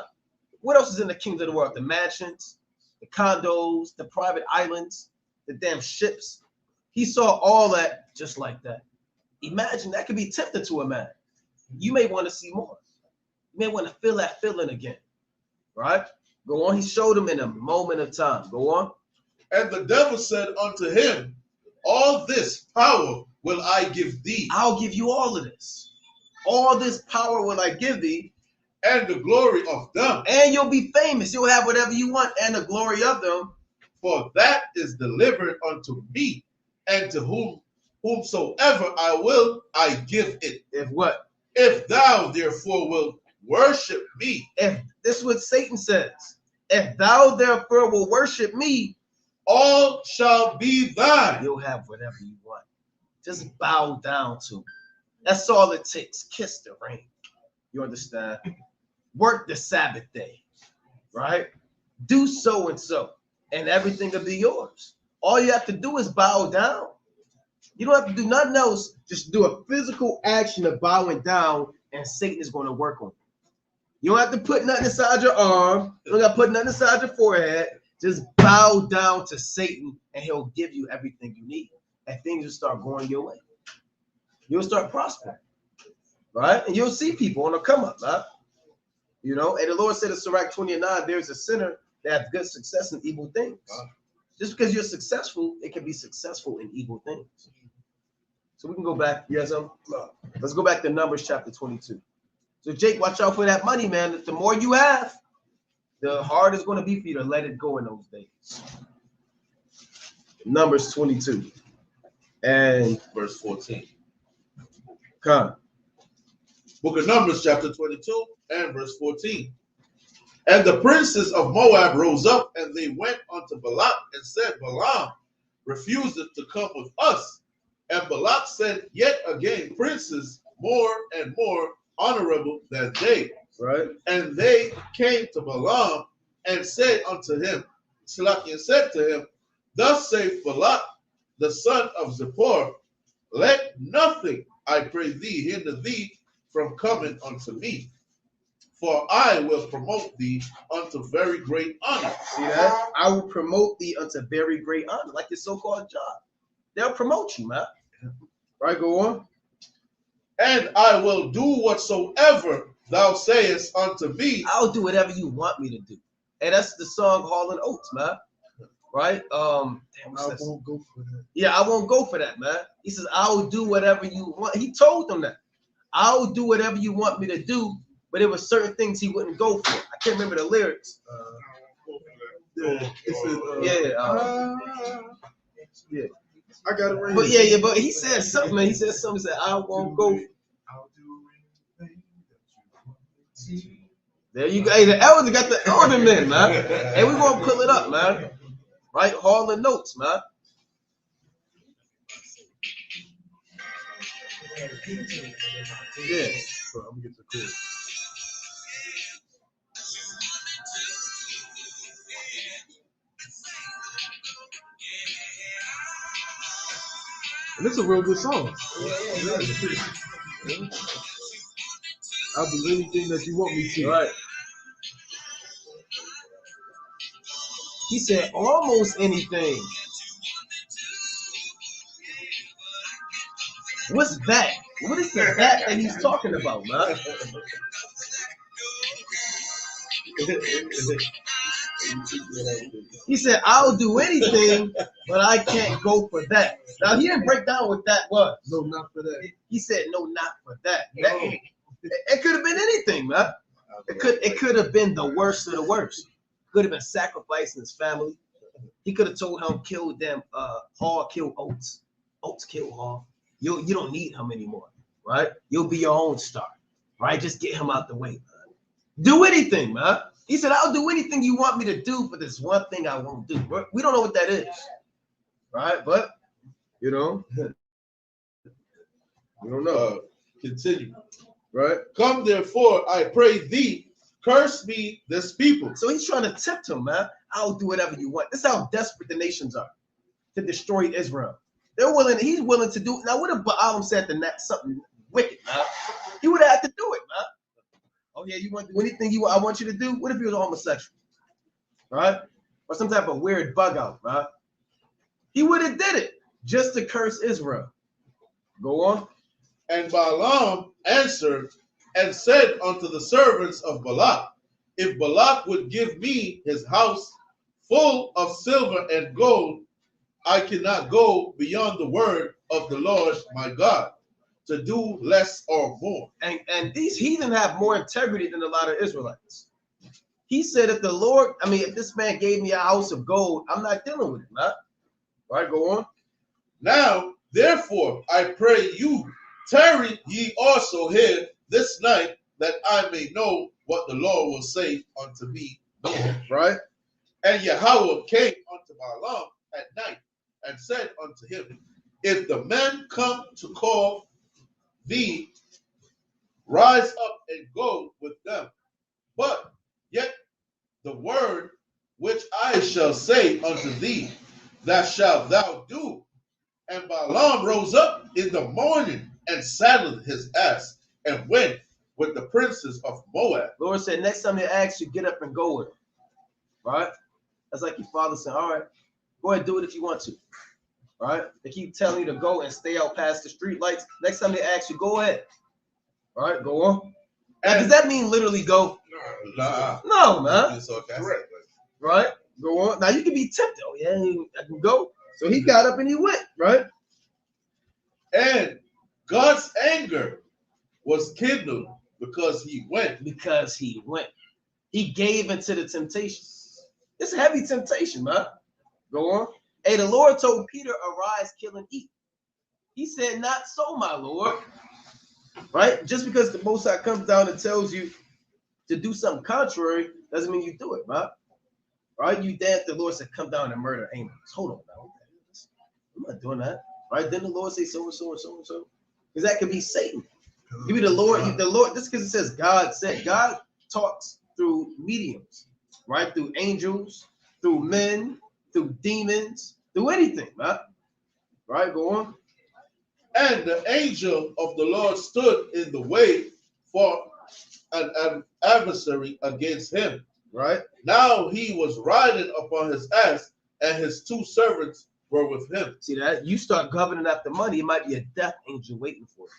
What else is in the kingdom of the world? The mansions, the condos, the private islands, the damn ships. He saw all that just like that. Imagine that could be tempting to a man. You may want to see more. You may want to feel that feeling again. Right? Go on. He showed him in a moment of time. Go on. And the devil said unto him, all this power will I give thee. I'll give you all of this. All this power will I give thee. And the glory of them. And you'll be famous. You'll have whatever you want and the glory of them. For that is delivered unto me. And to whomsoever I will, I give it. If what? If thou therefore wilt worship me. If this is what Satan says. If thou therefore will worship me, all shall be thine. You'll have whatever you want. Just bow down to him. That's all it takes. Kiss the ring. You understand? Work the Sabbath day. Right? Do so and so. And everything will be yours. All you have to do is bow down. You don't have to do nothing else. Just do a physical action of bowing down, and Satan is going to work on you. You don't have to put nothing inside your arm. You don't got to put nothing inside your forehead. Just bow down to Satan, and he'll give you everything you need. And things will start going your way. You'll start prospering. Right? And you'll see people on the come up, man. You know, and the Lord said in Sirach 20:9, there's a sinner that has good success in evil things. Just because you're successful, it can be successful in evil things. So we can go back. Yes, let's go back to Numbers chapter 22. So Jake, watch out for that money, man. The more you have, the harder it's going to be for you to let it go in those days. Numbers 22 and verse 14. Come. Book of Numbers chapter 22 and verse 14. And the princes of Moab rose up, and they went unto Balak and said, Balaam refuseth to come with us. And Balak said yet again, princes more and more honorable than they. Right. And they came to Balaam and said unto him, Slakian said to him, thus saith Balak, the son of Zippor, let nothing, I pray thee, hinder thee from coming unto me. For I will promote thee unto very great honor. See that? I will promote thee unto very great honor, like your so-called job. They'll promote you, man. Right, go on. And I will do whatsoever thou sayest unto me. I'll do whatever you want me to do. And that's the song Hall and Oates, man. Right? Damn, I won't go for that. Yeah, I won't go for that, man. He says, I'll do whatever you want. He told them that. I'll do whatever you want me to do. But there were certain things he wouldn't go for. I can't remember the lyrics. Yeah, yeah. I got it right. But yeah, but he said something, man. He said something. He said, I won't go. I'll do anything that you want. There you go. Hey, the elder got the elder men, man. Hey, we're gonna pull it up, man. Right? Hall and Notes, man. Yeah. So I'm gonna get the chord. And it's a real good song. I'll do anything that you want me to. Right. He said almost anything. What's that? What is the that he's talking about, man? He said, I'll do anything, but I can't go for that. Now, he didn't break down what that was. No, not for that. He said, no, not for that. It could have been anything, man. It could have been the worst of the worst. Could have been sacrificing his family. He could have told him, kill them, Hall kill Oates. Oates kill Hall. You don't need him anymore, right? You'll be your own star, right? Just get him out the way, man. Do anything, man. He said, I'll do anything you want me to do, but there's one thing I won't do. We don't know what that is, right? But, you know, we don't know. Continue. Right? Come therefore, I pray thee, curse me this people. So he's trying to tempt him, man. I'll do whatever you want. This is how desperate the nations are to destroy Israel. He's willing to do. Now, what if Balaam said something wicked, man? He would have had to do it, man. Oh, yeah, you want to do anything I want you to do? What if he was a homosexual? Right? Or some type of weird bug out, right? He would have did it. just to curse Israel. Go on. And Balaam answered and said unto the servants of Balak, if Balak would give me his house full of silver and gold, I cannot go beyond the word of the Lord my God to do less or more. And these heathen have more integrity than a lot of Israelites. He said, if the Lord, if this man gave me a house of gold, I'm not dealing with it, man. All right, go on. Now, therefore, I pray you, tarry ye also here this night, that I may know what the Lord will say unto me. Right? And Yahweh came unto Balaam at night and said unto him, if the men come to call thee, rise up and go with them. But yet the word which I shall say unto thee, that shalt thou do. And Balaam rose up in the morning and saddled his ass and went with the princes of Moab. Lord said, next time they ask you, get up and go with them. Right? That's like your father saying, all right, go ahead and do it if you want to. Right? They keep telling you to go and stay out past the street lights. Next time they ask you, go ahead. All right, go on. Now, does that mean literally go? Nah. No, man. It's okay. Correct. Right? Go on. Now you can be tempted. Oh, yeah, I can go. So he got up and he went, right? And God's anger was kindled because he went. Because he went. He gave into the temptation. It's a heavy temptation, man. Go on. Hey, the Lord told Peter, arise, kill, and eat. He said, not so, my Lord. Right? Just because the Most High comes down and tells you to do something contrary doesn't mean you do it, man. Right? You dance, the Lord said, come down and murder Amos. Hold on now. I'm not doing that. Right? Then the Lord say so and so and so and so. Because that could be Satan. You be the Lord, just because it says God said. God talks through mediums, right? Through angels, through men, through demons, through anything, man. Right? Go on. And the angel of the Lord stood in the way for an adversary against him. Right? Now he was riding upon his ass, and his two servants were with him. See that? You start governing after money, it might be a death angel waiting for you.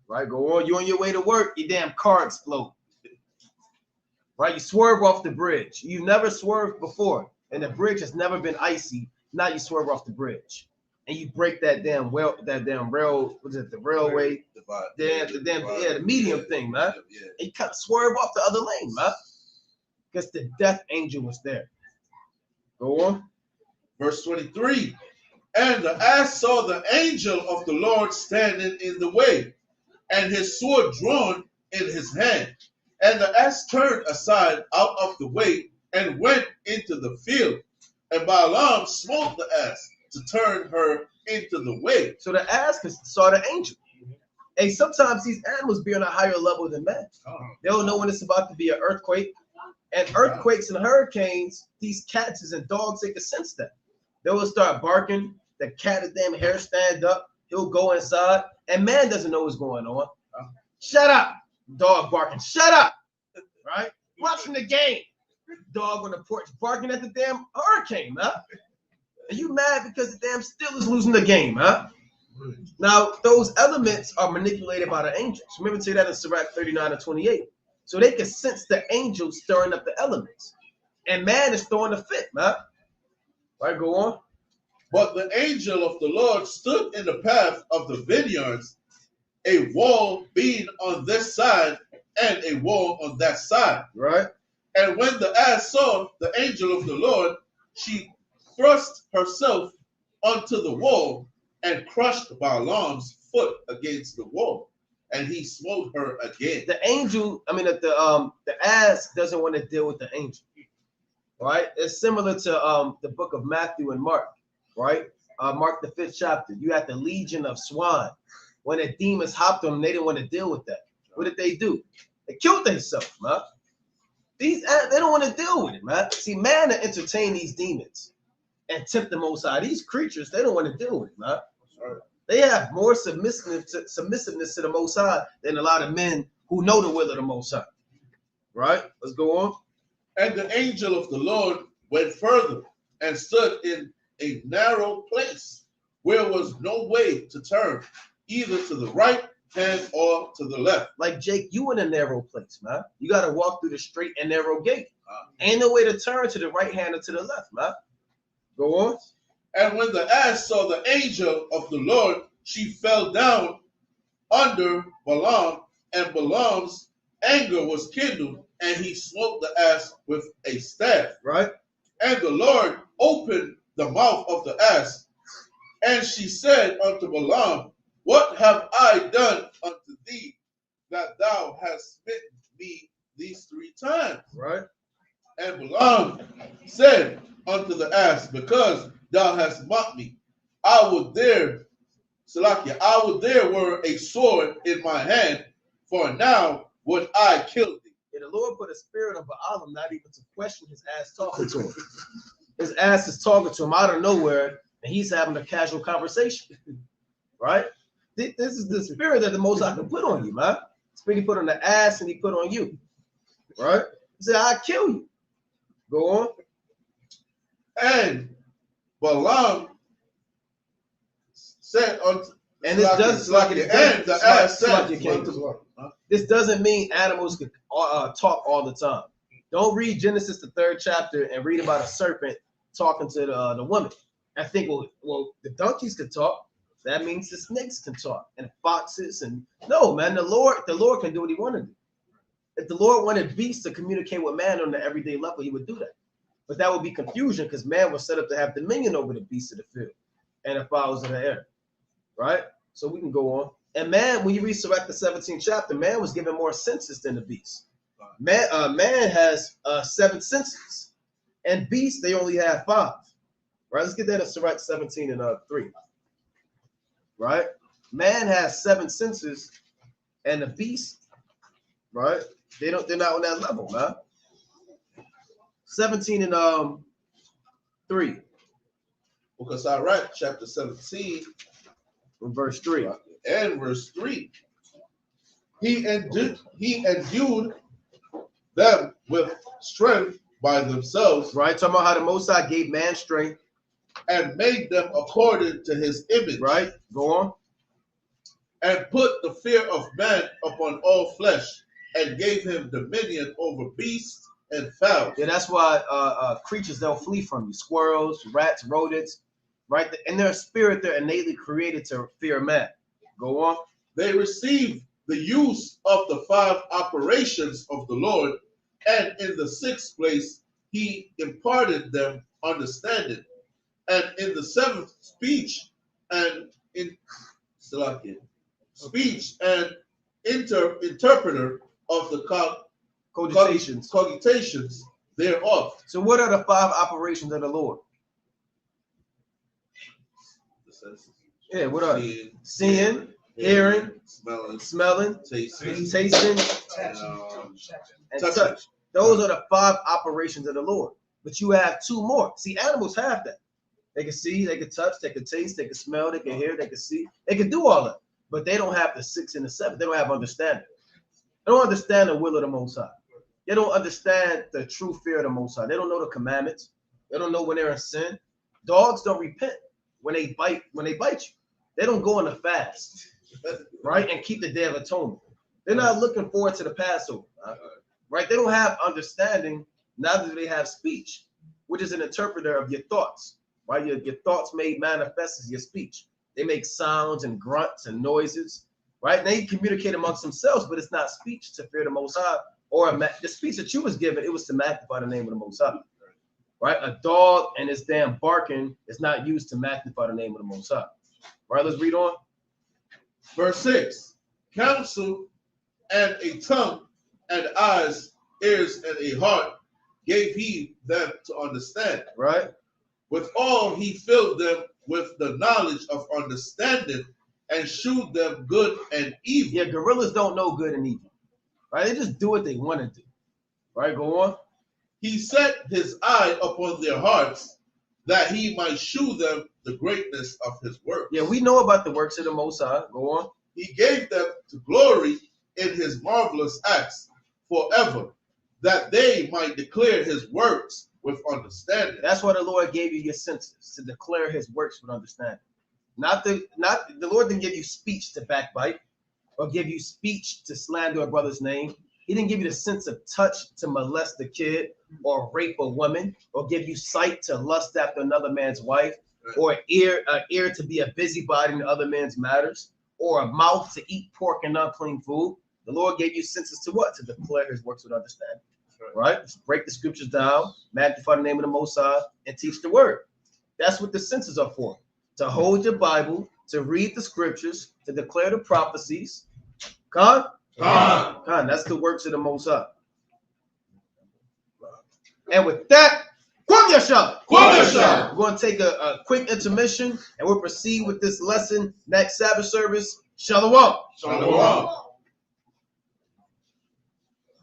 Right? Go on. You on your way to work, your damn car explode. Right? You swerve off the bridge. You never swerved before, and the bridge has never been icy. Now you swerve off the bridge. And you break that damn rail, was it the railway? The medium thing, man. Yeah. And you kind of swerve off the other lane, man. Because the death angel was there. Go on. Verse 23. And the ass saw the angel of the Lord standing in the way, and his sword drawn in his hand. And the ass turned aside out of the way and went into the field. And Balaam smote the ass to turn her into the way. So the ass saw the angel. And sometimes these animals be on a higher level than man. They'll know when it's about to be an earthquake. And earthquakes and hurricanes, these cats and dogs, they can sense that. They will start barking. The cat, his damn hair stand up. He'll go inside. And man doesn't know what's going on. Shut up. Dog barking. Shut up. Right? Watching the game. Dog on the porch barking at the damn hurricane, man. Are you mad because the damn Steelers losing the game, huh? Now, those elements are manipulated by the angels. Remember to say that in Sirach 39 and 28. So they can sense the angels stirring up the elements. And man is throwing a fit, man. All right, go on. But the angel of the Lord stood in the path of the vineyards, a wall being on this side and a wall on that side. Right. And when the ass saw the angel of the Lord, she thrust herself onto the wall and crushed Balaam's foot against the wall, and he smote her again. The angel, the ass doesn't want to deal with the angel, right? It's similar to the book of Matthew and Mark, right? Mark the 5th chapter. You had the legion of swine. When the demons hopped on them, they didn't want to deal with that. What did they do? They killed themselves, man. They don't want to deal with it, man. See, man to entertain these demons and tempt the Most High. These creatures, they don't want to deal with it, man. They have more submissiveness to the Most High than a lot of men who know the will of the Most High. Right? Let's go on. And the angel of the Lord went further and stood in a narrow place where was no way to turn, either to the right hand or to the left. Like Jake, you in a narrow place, man. You got to walk through the straight and narrow gate. Ain't no way to turn to the right hand or to the left, man. Go on. And when the ass saw the angel of the Lord, she fell down under Balaam, and Balaam's anger was kindled, and he smote the ass with a staff. Right. And the Lord opened the mouth of the ass, and she said unto Balaam, what have I done unto thee, that thou hast smitten me these 3 times? Right. And Balaam said unto the ass, because thou hast mocked me, I would there were a sword in my hand, for now would I kill thee. Yeah, the Lord put a spirit of Balaam not even to question his ass talking to him. His ass is talking to him out of nowhere, and he's having a casual conversation. Right? This is the spirit that the Most High can put on you, man. Spirit he put on the ass and he put on you. Right? He said, I'll kill you. Go on. And Balaam said unto this doesn't mean animals can talk all the time. Don't read Genesis the 3rd chapter and read about a serpent talking to the woman. I think well the donkeys can talk. That means the snakes can talk and foxes and no man. The Lord can do what he wanted to do. If the Lord wanted beasts to communicate with man on the everyday level, he would do that. But that would be confusion because man was set up to have dominion over the beasts of the field and the fowls of the air. Right? So we can go on. And man, when you read Sirach the 17th chapter, man was given more senses than the beast. Man has 7 senses, and beasts they only have 5. Right? Let's get that in Sirach 17 and 3. Right? Man has 7 senses, and the beast, right? They're not on that level, man. 17 and 3. Because Sirach chapter 17 verse 3. And verse 3. He endued them with strength by themselves. Right, talking about how the Most High gave man strength. And made them according to his image. Right, go on. And put the fear of man upon all flesh, and gave him dominion over beasts and fowls. Yeah, that's why creatures don't flee from you. Squirrels, rats, rodents, right? In their spirit, they're innately created to fear man. Go on. They receive the use of the 5 operations of the Lord, and in the 6th place, he imparted them understanding. And in the 7th, speech and interpreter of the cogitations thereof. So what are the 5 operations of the Lord? Yeah, what are they? Seeing, hearing, smelling, tasting, and touch. Those are the 5 operations of the Lord. But you have 2 more. See, animals have that. They can see, they can touch, they can taste, they can smell, they can hear, they can see. They can do all that. But they don't have the 6 and the 7. They don't have understanding. They don't understand the will of the Most High. They don't understand the true fear of the Most High. They don't know the commandments. They don't know when they're in sin. Dogs don't repent when they bite you. They don't go on a fast, right? And keep the Day of Atonement. They're not looking forward to the Passover, right? They don't have understanding, neither do they have speech, which is an interpreter of your thoughts, right? Your thoughts made manifest as your speech. They make sounds and grunts and noises, right? They communicate amongst themselves, but it's not speech to fear the Most High, or the speech that you was given, it was to magnify the name of the Most High, right? A dog and his damn barking is not used to magnify the name of the Most High. Right, let's read on. Verse 6. Counsel and a tongue and eyes, ears and a heart gave he them to understand. Right. With all he filled them with the knowledge of understanding and shewed them good and evil. Yeah, gorillas don't know good and evil. Right? They just do what they want to do. Right, go on. He set his eye upon their hearts, that he might shew them the greatness of his works. Yeah, we know about the works of the Most High. Go on. He gave them to glory in his marvelous acts forever, that they might declare his works with understanding. That's why the Lord gave you your senses, to declare his works with understanding. The Lord didn't give you speech to backbite or give you speech to slander a brother's name. He didn't give you the sense of touch to molest a kid or rape a woman or give you sight to lust after another man's wife or an ear to be a busybody in other men's matters or a mouth to eat pork and unclean food. The Lord gave you senses to what? To declare his works with understanding. Right? Just break the scriptures down, magnify the name of the Most High, and teach the word. That's what the senses are for. To hold your Bible, to read the scriptures, to declare the prophecies. Khan? That's the works of the Most High. And with that, Kwam Yasha. We're going to take a quick intermission, and we'll proceed with this lesson next Sabbath service. Shalom.